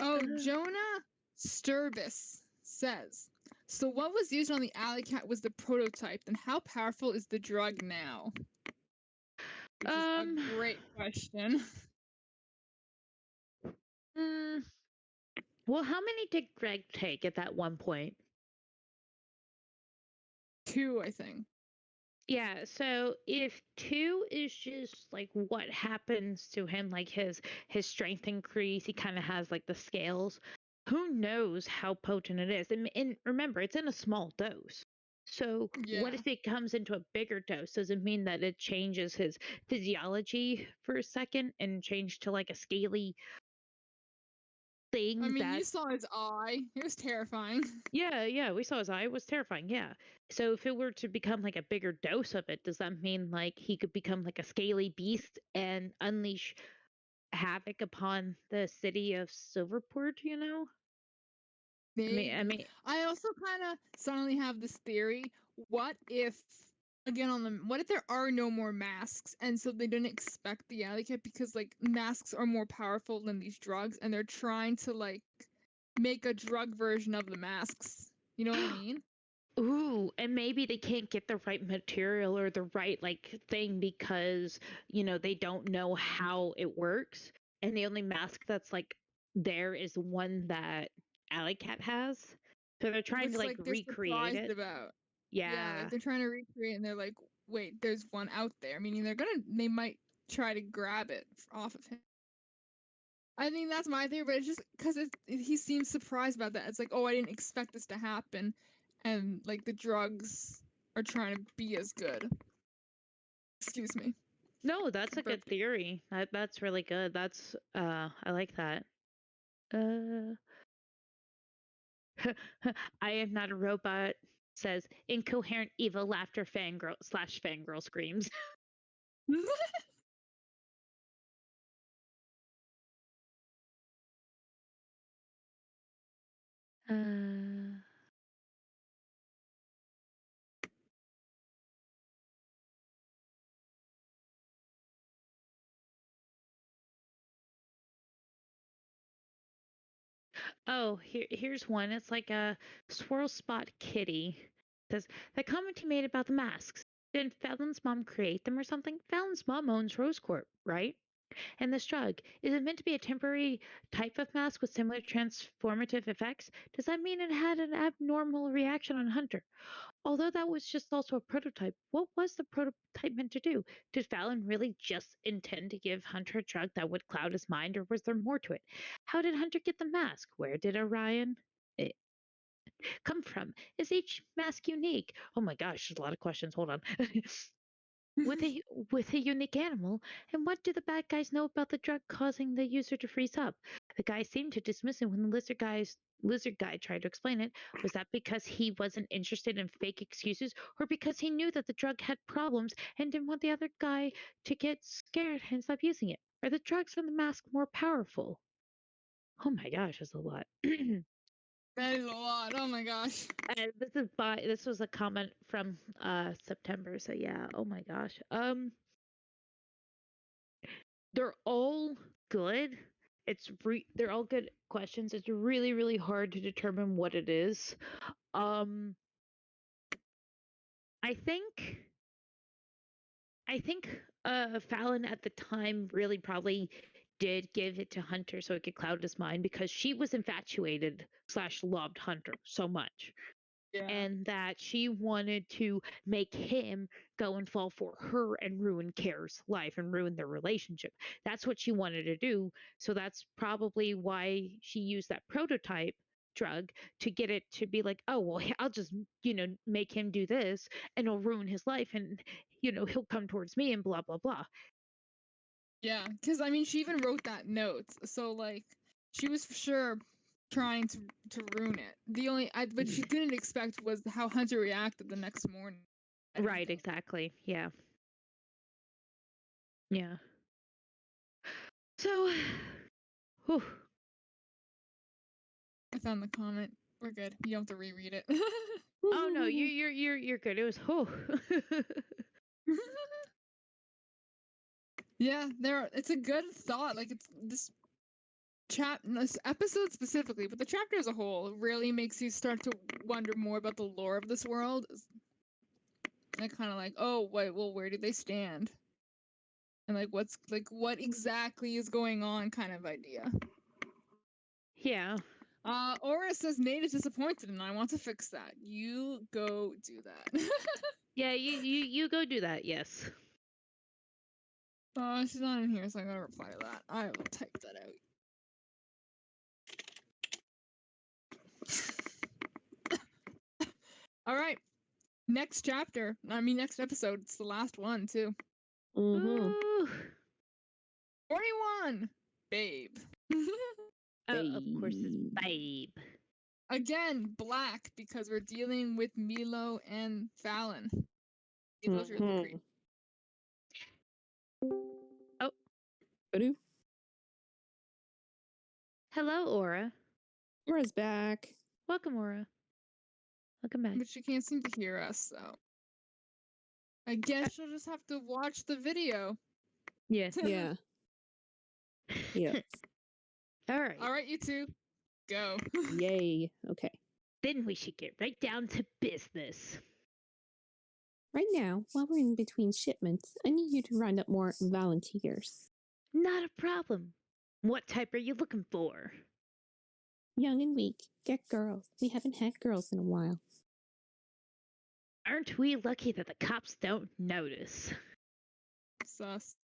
Oh, Jonah Sturbis says, so what was used on the Alley Cat was the prototype, then how powerful is the drug now? Which is a great question. Well, how many did Greg take at that one point? 2, I think. Yeah, so if 2 is just like what happens to him, like his strength increase, he kind of has like the scales. Who knows how potent it is? And remember, it's in a small dose. So what if it comes into a bigger dose? Does it mean that it changes his physiology for a second and change to like a scaly thing? I mean, you saw his eye. It was terrifying. Yeah, we saw his eye. It was terrifying, yeah. So if it were to become like a bigger dose of it, does that mean like he could become like a scaly beast and unleash havoc upon the city of Silverport, you know? Maybe. I also kind of suddenly have this theory. What if, what if there are no more masks and so they didn't expect the Alley Cat because like masks are more powerful than these drugs and they're trying to like make a drug version of the masks. You know what I mean? Ooh, and maybe they can't get the right material or the right like thing because, you know, they don't know how it works. And the only mask that's like there is one that Alley Cat has. So they're trying to like recreate it. About. Yeah. Like they're trying to recreate and they're like, wait, there's one out there. Meaning they might try to grab it off of him. I think that's my theory, but it's just because he seems surprised about that. It's like, oh, I didn't expect this to happen, and like the drugs are trying to be as good. Excuse me. No, that's a good theory. That's really good. That's I like that. I am not a robot. Says incoherent evil laughter fangirl / fangirl screams. Uh, oh, here's one. It's like a swirl spot kitty. Says the comment he made about the masks. Didn't Fallon's mom create them or something? Fallon's mom owns Rose Corp, right? And this drug, is it meant to be a temporary type of mask with similar transformative effects? Does that mean it had an abnormal reaction on Hunter? Although that was just also a prototype, what was the prototype meant to do? Did Fallon really just intend to give Hunter a drug that would cloud his mind, or was there more to it? How did Hunter get the mask? Where did Orion come from? Is each mask unique? Oh my gosh, there's a lot of questions. Hold on. with a unique animal, and what do the bad guys know about the drug causing the user to freeze up? The guy seemed to dismiss it when the lizard guy tried to explain it. Was that because he wasn't interested in fake excuses, or because he knew that the drug had problems and didn't want the other guy to get scared and stop using it? Are the drugs from the mask more powerful? Oh my gosh, that's a lot. That is a lot. Oh my gosh. This was a comment from September, so yeah. Oh my gosh. They're all good. They're all good questions. It's really hard to determine what it is. I think Fallon at the time really probably did give it to Hunter so it could cloud his mind, because she was infatuated / loved Hunter so much. Yeah. And that she wanted to make him go and fall for her and ruin Care's life and ruin their relationship. That's what she wanted to do. So that's probably why she used that prototype drug to get it to be like, oh, well, I'll just, make him do this and it'll ruin his life, and, he'll come towards me and blah, blah, blah. Yeah, because I mean, she even wrote that note. So like, she was for sure trying to ruin it. What she didn't expect was how Hunter reacted the next morning. Right, exactly. Yeah. Yeah. So, whew. I found the comment. We're good. You don't have to reread it. Oh no, you're good. It was Yeah, it's a good thought. Like, it's this episode specifically, but the chapter as a whole really makes you start to wonder more about the lore of this world. And kind of like, oh wait, well, where do they stand? And like, what exactly is going on? Kind of idea. Yeah. Aura says Nate is disappointed, and I want to fix that. You go do that. Yeah, you go do that. Yes. Oh, she's not in here, so I gotta reply to that. I will type that out. All right. Next chapter. Next episode. It's the last one, too. Mm-hmm. 41. Babe. Of course, it's Babe. Again, black, because we're dealing with Milo and Fallon. Milo's really creepy. Oh. Badoo. Hello, Aura. Aura's back. Welcome, Aura. Welcome back. But she can't seem to hear us, so I guess she'll just have to watch the video. Yes. Yeah. Yep. All right. All right, you two. Go. Yay. Okay. Then we should get right down to business. Right now, while we're in between shipments, I need you to round up more volunteers. Not a problem. What type are you looking for? Young and weak. Get girls. We haven't had girls in a while. Aren't we lucky that the cops don't notice? Sus.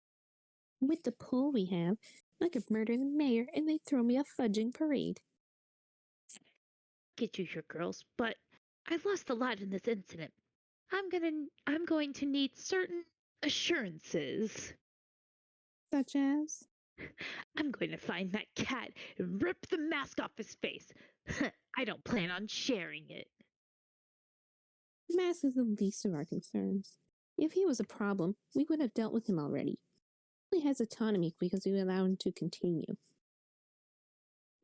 With the pull we have, I could murder the mayor and they'd throw me a fudging parade. Get you your girls, but I lost a lot in this incident. I'm going to need certain assurances. Such as? I'm going to find that cat and rip the mask off his face. I don't plan on sharing it. The mask is the least of our concerns. If he was a problem, we would have dealt with him already. He has autonomy because we allow him to continue.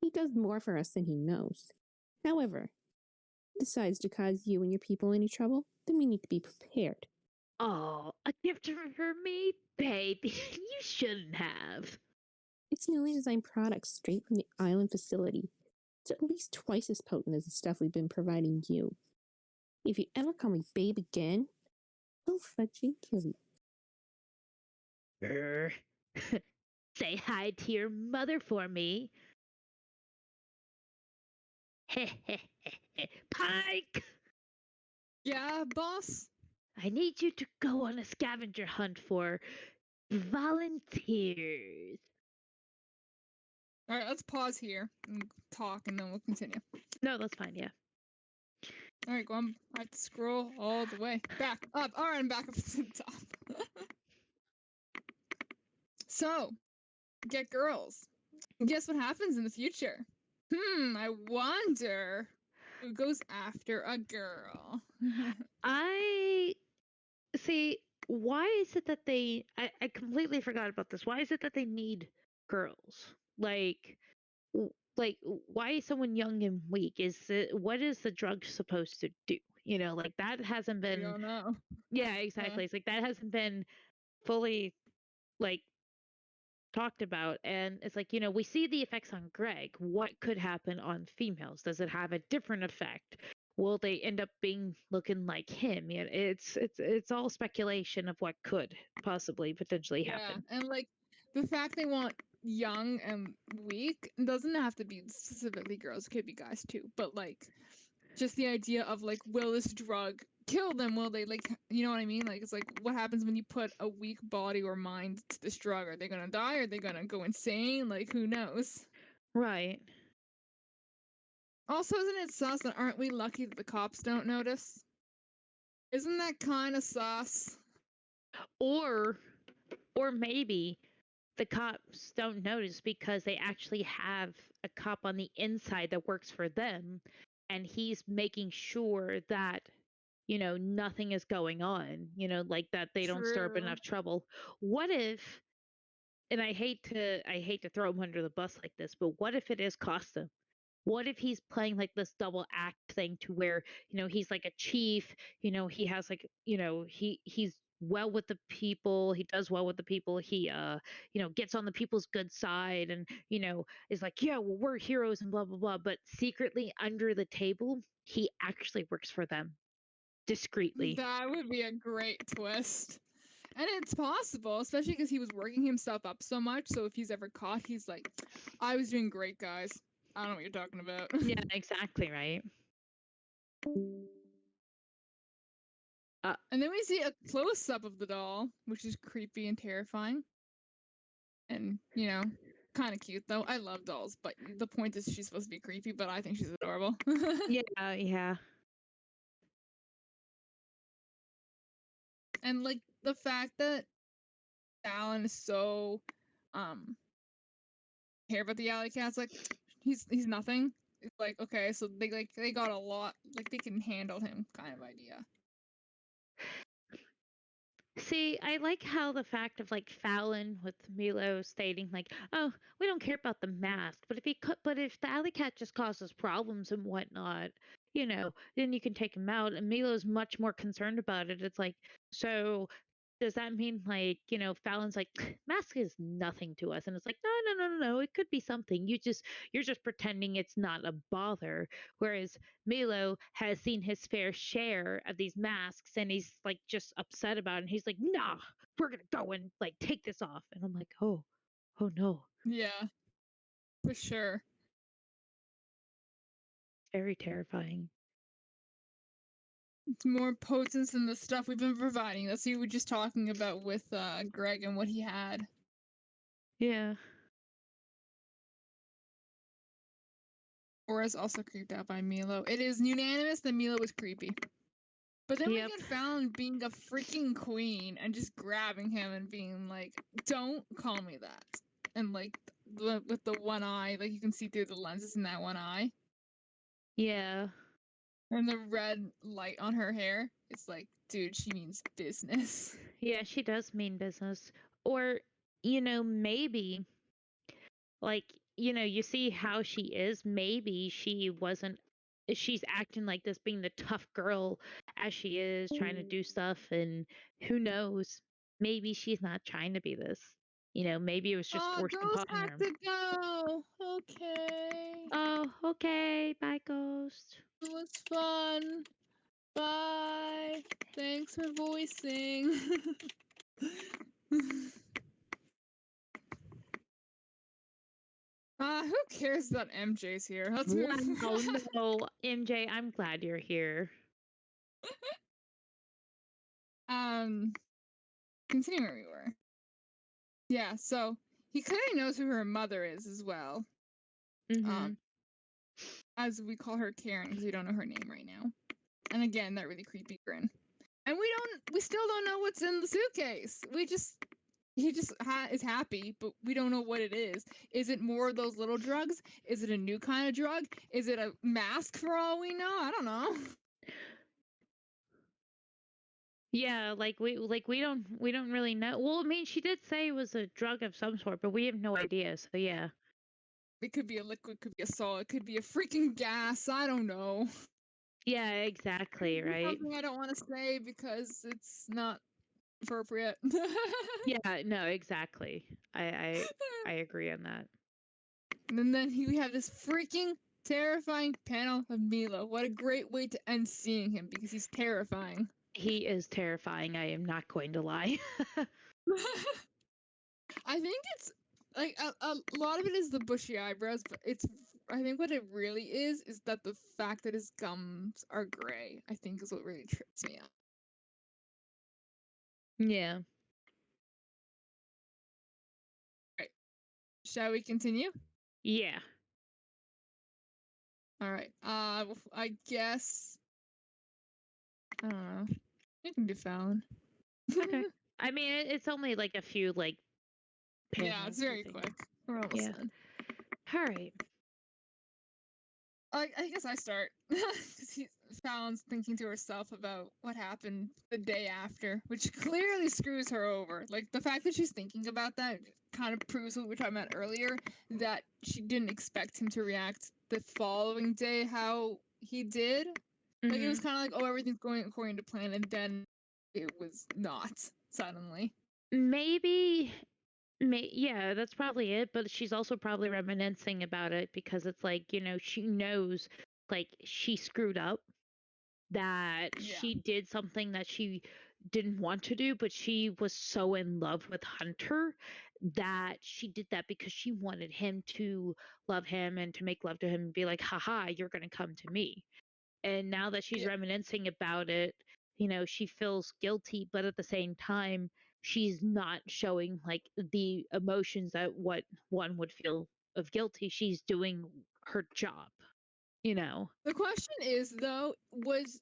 He does more for us than he knows. However, if he decides to cause you and your people any trouble, then we need to be prepared. Oh, a gift for me? Babe, you shouldn't have. It's newly designed products straight from the island facility. It's at least twice as potent as the stuff we've been providing you. If you ever call me babe again, I'll fudge and kill you. Say hi to your mother for me. Pike! Yeah, boss? I need you to go on a scavenger hunt for volunteers. All right, let's pause here and talk, and then we'll continue. No, that's fine, yeah. All right, go on. I have to scroll all the way back up. All right, I'm back up to the top. So, get girls. Guess what happens in the future? I wonder who goes after a girl. I see. Why is it that I completely forgot about this. Why is it that they need girls? Like, why is someone young and weak? What is the drug supposed to do? You know, like that hasn't I been. don't know. Yeah, exactly. It's like that hasn't been fully like talked about, and it's like, we see the effects on Greg. What could happen on females? Does it have a different effect? Will they end up looking like him? Yeah, it's all speculation of what could possibly potentially happen. And like the fact they want young and weak doesn't have to be specifically girls, it could be guys too. But like just the idea of like, will this drug kill them? Will they, like, you know what I mean? Like, it's like, what happens when you put a weak body or mind to this drug? Are they gonna die? Are they gonna go insane? Like, who knows? Right. Also, isn't it sus that aren't we lucky that the cops don't notice? Isn't that kind of sus? Or maybe the cops don't notice because they actually have a cop on the inside that works for them, and he's making sure that nothing is going on, like that they don't stir up True. enough trouble. What if, and I hate to throw him under the bus like this, but what if it is Costa? What if he's playing like this double act thing to where, he's like a chief, he has like, he's well with the people, he does well with the people, he gets on the people's good side, and is like, yeah, well, we're heroes and blah blah blah, but secretly under the table he actually works for them discreetly. That would be a great twist. And it's possible, especially because he was working himself up so much. So if he's ever caught, he's like, I was doing great, guys. I don't know what you're talking about. Yeah, exactly, right. And then we see a close up of the doll, which is creepy and terrifying. And, kind of cute though. I love dolls, but the point is she's supposed to be creepy, but I think she's adorable. Yeah. And like the fact that Alan is so care about the alley cats, like he's nothing. It's like, okay, so they got a lot, like they can handle him kind of idea. See, I like how the fact of like Fallon with Milo stating like, "Oh, we don't care about the mask, but if the alley cat just causes problems and whatnot, then you can take him out." And Milo's much more concerned about it. It's like, so does that mean like, Fallon's like, mask is nothing to us, and it's like, no, it could be something. You're just pretending it's not a bother. Whereas Milo has seen his fair share of these masks, and he's like just upset about it. And he's like, nah, we're gonna go and like take this off. And I'm like, oh no. Yeah, for sure. Very terrifying. It's more potent than the stuff we've been providing. That's what you were just talking about with Greg and what he had. Yeah. Aura's also creeped out by Milo. It is unanimous that Milo was creepy. But then Yep. we get Fallon being a freaking queen and just grabbing him and being like, don't call me that. and like with the one eye, like you can see through the lenses in that one eye, Yeah. and the red light on her hair. It's like, dude, she means business. Yeah, she does mean business. Or, maybe, like, you see how she is. Maybe she's acting like this, being the tough girl as she is, trying to do stuff. And who knows? Maybe she's not trying to be this. Maybe it was just Oh, forced Ghost upon had her. to go. Okay. Oh, okay. Bye, Ghost. It was fun. Bye. Thanks for voicing. Who cares that MJ's here? Let's move. Wow, no, MJ, I'm glad you're here. Continue where we were. Yeah, so he kind of knows who her mother is as well. Mm-hmm. As we call her Karen because we don't know her name right now. And again, that really creepy grin. And we still don't know what's in the suitcase. He just is happy, but we don't know what it is. Is it more of those little drugs? Is it a new kind of drug? Is it a mask for all we know? I don't know. Yeah, we don't really know. Well, I mean, she did say it was a drug of some sort, but we have no idea. So yeah. It could be a liquid, could be a solid, could be a freaking gas. I don't know. Yeah, exactly, right? Something I don't want to say because it's not appropriate. Yeah, no, exactly. I agree on that. And then we have this freaking terrifying panel of Milo. What a great way to end seeing him because he's terrifying. He is terrifying. I am not going to lie. I think it's like a lot of it is the bushy eyebrows, but I think what it really is that the fact that his gums are gray, I think is what really trips me out. Yeah. Right. Shall we continue? Yeah. All right. I guess I don't know. You can do Fallon. Okay. I mean, it's only like a few panels. Yeah, it's very quick. We're almost done. All right. I guess I start because Fallon's thinking to herself about what happened the day after, which clearly screws her over. Like the fact that she's thinking about that kind of proves what we were talking about earlier, that she didn't expect him to react the following day how he did. Like it was kind of like, oh, everything's going according to plan, and then it was not suddenly. Maybe yeah, that's probably it. But she's also probably reminiscing about it because it's like, she knows like she screwed up, that she did something that she didn't want to do, but she was so in love with Hunter that she did that because she wanted him to love him and to make love to him and be like, haha, you're going to come to me. And now that she's reminiscing about it, she feels guilty, but at the same time, she's not showing like the emotions that what one would feel of guilty. She's doing her job, The question is though,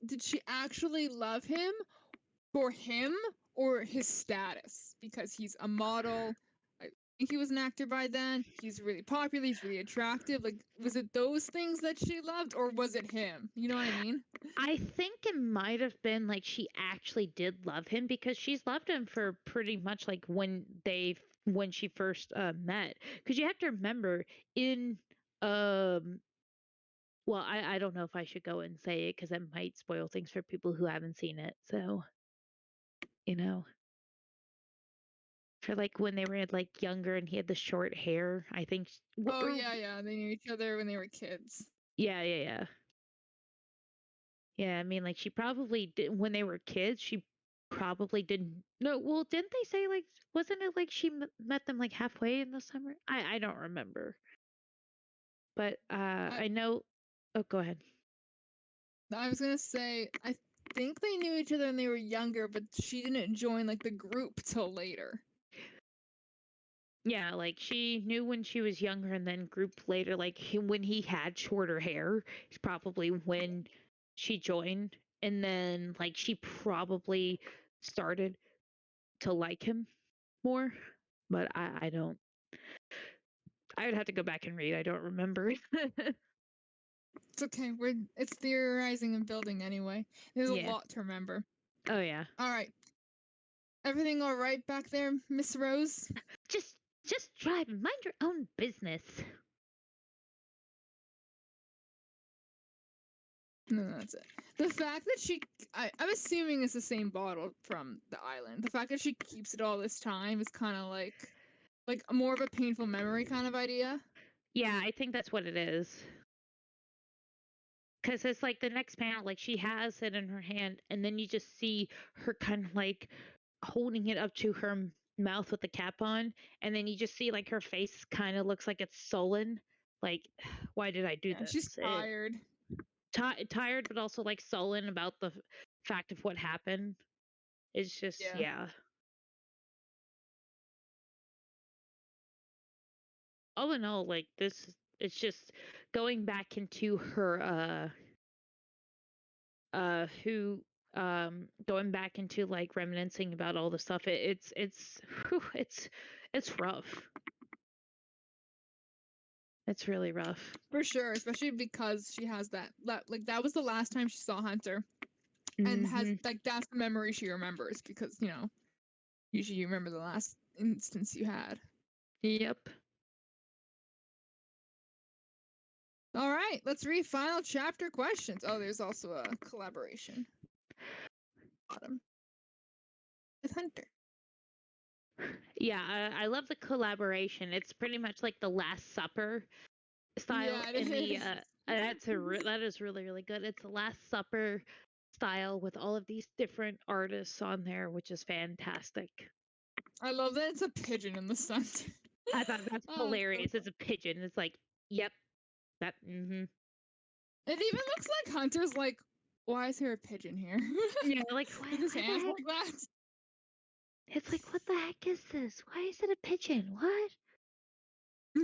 did she actually love him for him or his status? Because he's a model. I think he was an actor by then. He's really popular. He's really attractive. Like, was it those things that she loved, or was it him? You know what I mean? I think it might have been like she actually did love him because she's loved him for pretty much like when she first met. Because you have to remember in well, I don't know if I should go and say it because it might spoil things for people who haven't seen it. So, for like when they were like younger and he had the short hair, I think. Oh yeah, they knew each other when they were kids. Yeah. Yeah, I mean, like she probably did when they were kids. She probably didn't. No, well, didn't they say like? Wasn't it like she met them like halfway in the summer? I don't remember. But I know. Oh, go ahead. I was gonna say I think they knew each other when they were younger, but she didn't join like the group till later. Yeah, like she knew when she was younger, and then grouped later. Like when he had shorter hair, is probably when she joined, and then like she probably started to like him more. But I don't I would have to go back and read. I don't remember. It's okay. It's theorizing and building anyway. There's Yeah. a lot to remember. Oh yeah. All right. Everything all right back there, Miss Rose? Just drive. Mind your own business. No, that's it. The fact that I'm assuming it's the same bottle from the island. The fact that she keeps it all this time is kind of like more of a painful memory kind of idea. Yeah, I think that's what it is. Because it's like the next panel, like she has it in her hand, and then you just see her kind of like holding it up to her mouth with the cap on, and then you just see like her face kind of looks like it's sullen. Like, why did I do Yeah, this? she's tired. Tired, but also like sullen about the fact of what happened. It's just, yeah. All in all, like it's just going back into her going back into like reminiscing about all the stuff. Whew, it's rough. It's really rough. For sure, especially because she has that like that was the last time she saw Hunter, and has like that's the memory she remembers because usually you remember the last instance you had. Yep. All right, let's read final chapter questions. Oh, there's also a collaboration. Bottom. With Hunter. Yeah, I love the collaboration. It's pretty much like the Last Supper style Yeah, it in the is. that is really really good. It's the Last Supper style with all of these different artists on there, which is fantastic. I love that it's a pigeon in the center. I thought that's Oh, hilarious. so It's a pigeon. It's like, yep, that. Mm-hmm. It even looks like Hunter's like, why is there a pigeon here? Yeah, like why, With his why the hands heck? like that. It's like, what the heck is this? Why is it a pigeon? What? Yeah,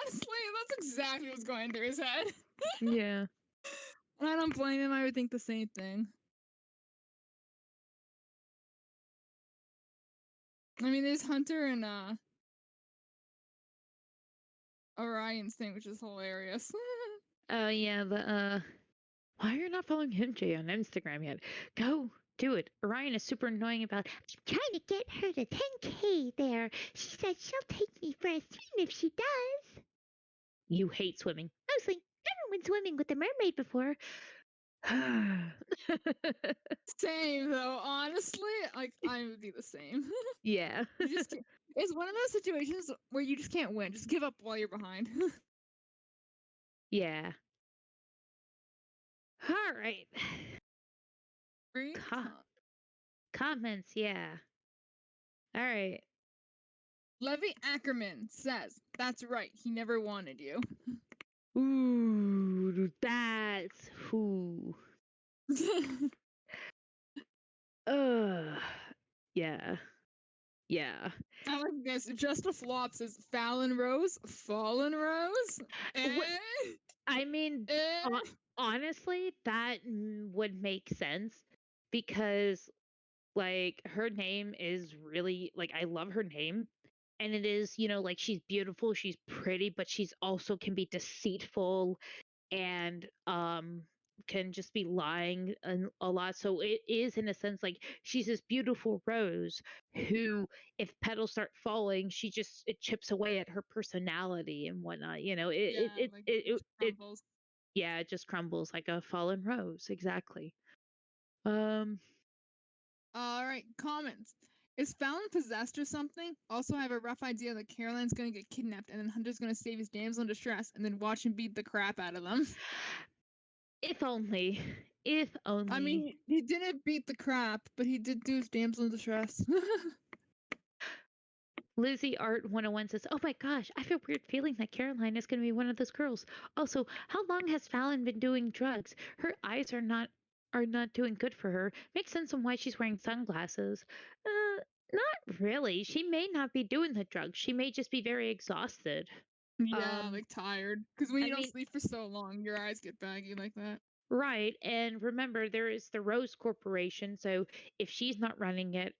honestly, that's exactly what's going through his head. Yeah. And I don't blame him. I would think the same thing. I mean, there's Hunter and Orion's thing, which is hilarious. Oh yeah. Why are you not following him, Jay, on Instagram yet? Go do it. Orion is super annoying about. I'm trying to get her to 10K there. She said she'll take me for a swim if she does. You hate swimming. Mostly, never went swimming with a mermaid before. Same though, honestly. Like I would be the same. Yeah. You just can't, it's one of those situations where you just can't win. Just give up while you're behind. Yeah. All right. Read Co- Comments, yeah. All right. Levy Ackerman says, "That's right. He never wanted you." Ooh, that's who. Yeah. Yeah. I like this. Just a flop says Fallon Rose, Fallen Rose. I mean, honestly, that would make sense because, like, her name is really, like, I love her name. And it is, like, she's beautiful, she's pretty, but she's also can be deceitful and can just be lying a lot. So it is in a sense like she's this beautiful rose who, if petals start falling, it chips away at her personality and whatnot. Crumbles. Yeah, it just crumbles like a fallen rose. Exactly. Um. All right, comments. Is Fallon possessed or something? Also, I have a rough idea that Caroline's gonna get kidnapped and then Hunter's gonna save his damsel in distress and then watch him beat the crap out of them. If only. If only. I mean, he didn't beat the crap, but he did do his damsel in distress. Lizzie Art 101 says, "Oh my gosh, I feel weird feeling that Caroline is going to be one of those girls. Also, how long has Fallon been doing drugs? Her eyes are not doing good for her. Makes sense on why she's wearing sunglasses. Not really. She may not be doing the drugs. She may just be very exhausted." Yeah, like tired. Because when you don't mean, sleep for so long, your eyes get baggy like that. Right. And remember, there is the Rose Corporation. So if she's not running it,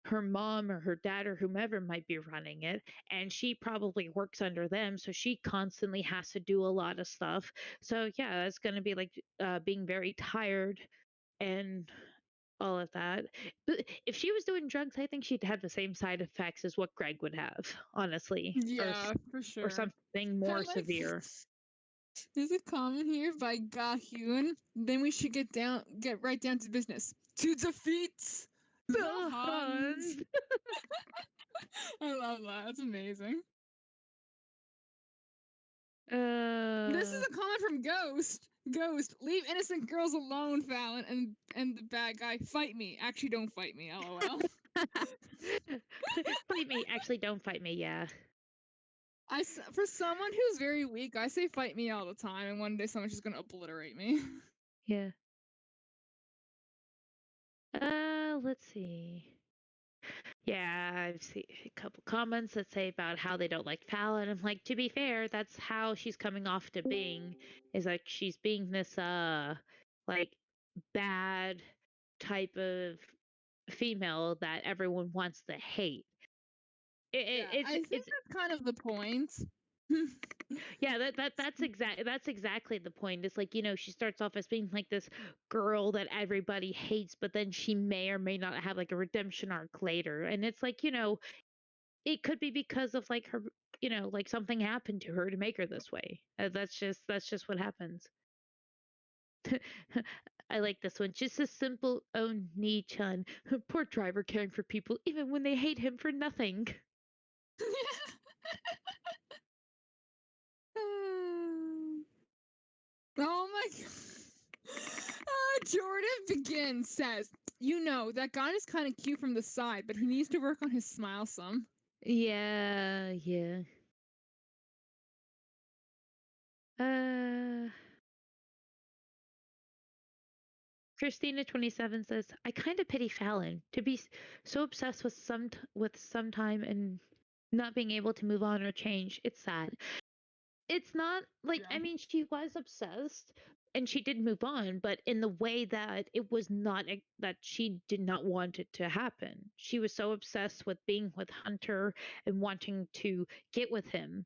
her mom or her dad or whomever might be running it, and she probably works under them, so she constantly has to do a lot of stuff. So yeah, it's going to be like being very tired and all of that. But if she was doing drugs, I think she'd have the same side effects as what Greg would have, honestly, Yeah, for or sure. something I more like severe. there's a comment here by Gahyun. Then we should get right down to business. To defeat the The Huns. Huns. I love that. That's amazing. This is Uh, a comment from Ghost. Ghost, leave innocent girls alone, Fallon, and the bad guy. Fight me. Actually, don't fight me. LOL. fight me. Actually, don't fight me. Yeah. For someone who's very weak, I say fight me all the time, and one day someone's just gonna obliterate me. Yeah. Let's see. Yeah, I've seen a couple comments that say about how they don't like Fallon. I'm like, to be fair, that's how she's coming off to being. Is like she's being this like bad type of female that everyone wants to hate. I think It's that's kind of the point. yeah, that's exactly the point. It's like, she starts off as being like this girl that everybody hates, but then she may or may not have like a redemption arc later. And it's like, it could be because of like her, like something happened to her to make her this way. That's just what happens. I like this one. Just a simple own Ni-chan. Poor driver caring for people even when they hate him for nothing. Oh my god. Jordan Begin says, that guy is kind of cute from the side, but he needs to work on his smile some. Yeah, yeah. Christina27 says, I kind of pity Fallon to be so obsessed with some time and not being able to move on or change. It's sad. It's not like, Yeah. I mean, she was obsessed and she did move on, but in the way that it was not that she did not want it to happen. She was so obsessed with being with Hunter and wanting to get with him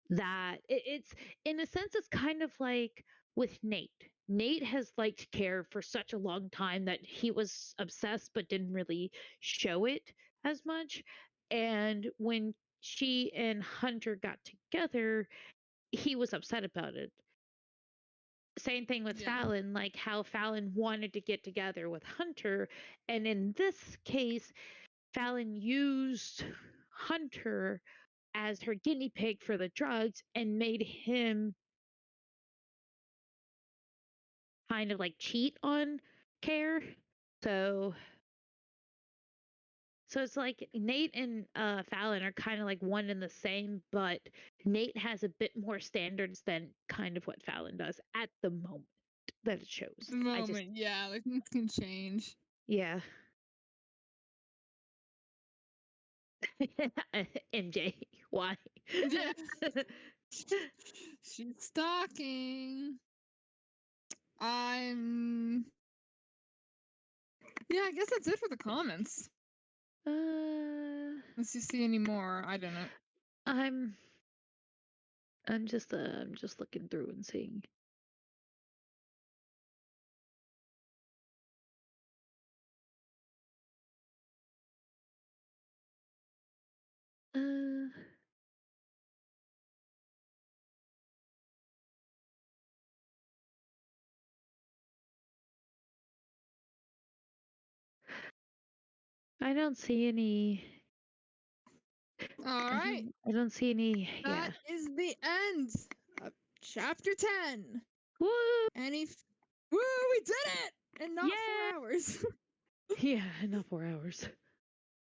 that it's in a sense it's kind of like with Nate. Nate has liked Care for such a long time that he was obsessed but didn't really show it as much. And when she and Hunter got together, he was upset about it. Same thing with Yeah. Fallon, like how Fallon wanted to get together with Hunter. And in this case, Fallon used Hunter as her guinea pig for the drugs and made him kind of like cheat on Care. So it's like Nate and Fallon are kind of like one and the same, but Nate has a bit more standards than kind of what Fallon does at the moment that it shows. The moment, yeah, like things can change. Yeah. MJ, why? Yeah. She's stalking. Yeah, I guess that's it for the comments. Unless you see any more, I don't know. I'm just looking through and seeing. I don't see any. All right. I don't see any. That is the end of chapter 10. Woo! Woo, we did it! And not 4 hours. Yeah, not 4 hours.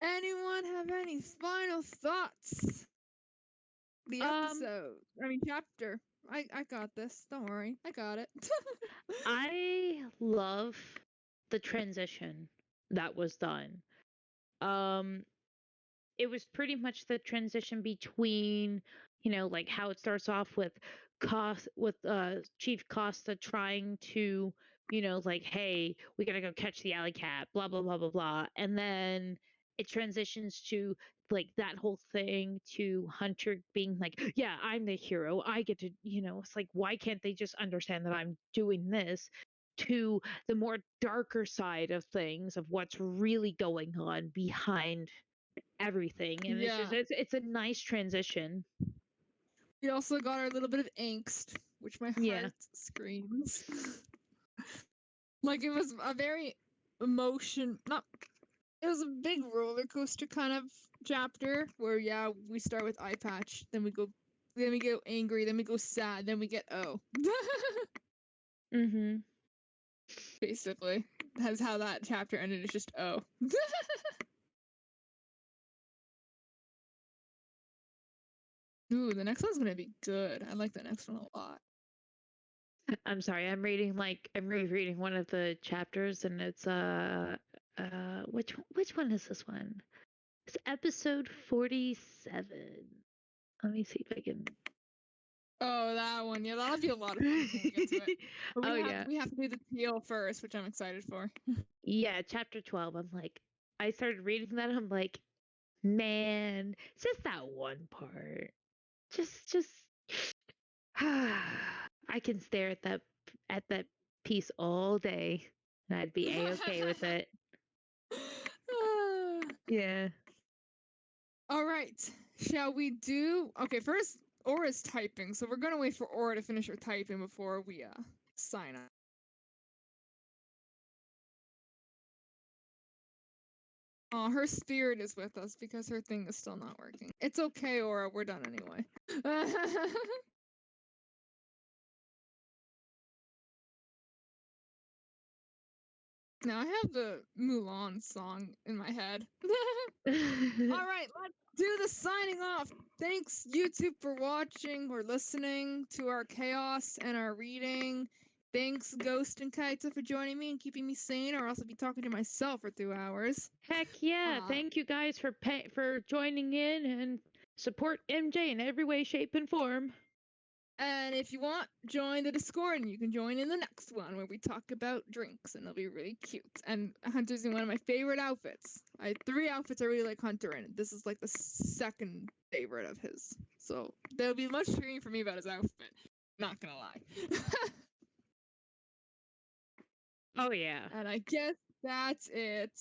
Anyone have any final thoughts? The episode. Chapter. I got this. Don't worry. I got it. I love the transition that was done. It was pretty much the transition between, like how it starts off with Chief Costa trying to, like, hey, we gotta go catch the alley cat, blah blah blah blah blah, and then it transitions to like that whole thing to Hunter being like, yeah, I'm the hero. I get to, it's like, why can't they just understand that I'm doing this? To the more darker side of things of what's really going on behind everything. And Yeah. it's a nice transition. We also got our little bit of angst, which my Yeah. heart screams. Like it was a very not. It was a big roller coaster kind of chapter where we start with eye patch, then we go angry, then we go sad, then we get Mm-hmm. basically. That's how that chapter ended. It's just Ooh, the next one's gonna be good. I like the next one a lot. I'm sorry, I'm rereading one of the chapters, and it's which one is this one? It's episode 47. Let me see if I can. Oh, that one. Yeah, that'll be a lot of fun when we get to it. But yeah. we have to do the teal first, which I'm excited for. Yeah, chapter 12. I'm like, I started reading that. I'm like, man, it's just that one part. Just I can stare at that piece all day, and I'd be a-okay with it. Yeah. All right. Shall we do? Okay, first Aura's typing, so we're gonna wait for Aura to finish her typing before we sign up. Oh, her spirit is with us because her thing is still not working. It's okay, Aura. We're done anyway. Now I have the Mulan song in my head. All right, let's do the signing off. Thanks, YouTube, for watching or listening to our chaos and our reading. Thanks, Ghost and Kaita, for joining me and keeping me sane, or else I'd be talking to myself for 2 hours. Heck yeah! Thank you guys for joining in and support MJ in every way, shape, and form. And if you want, join the Discord, and you can join in the next one where we talk about drinks, and it'll be really cute. And Hunter's in one of my favorite outfits. 3 outfits I really like Hunter in. This is like the second favorite of his. So there'll be much hearing from me about his outfit. Not gonna lie. Oh yeah. And I guess that's it.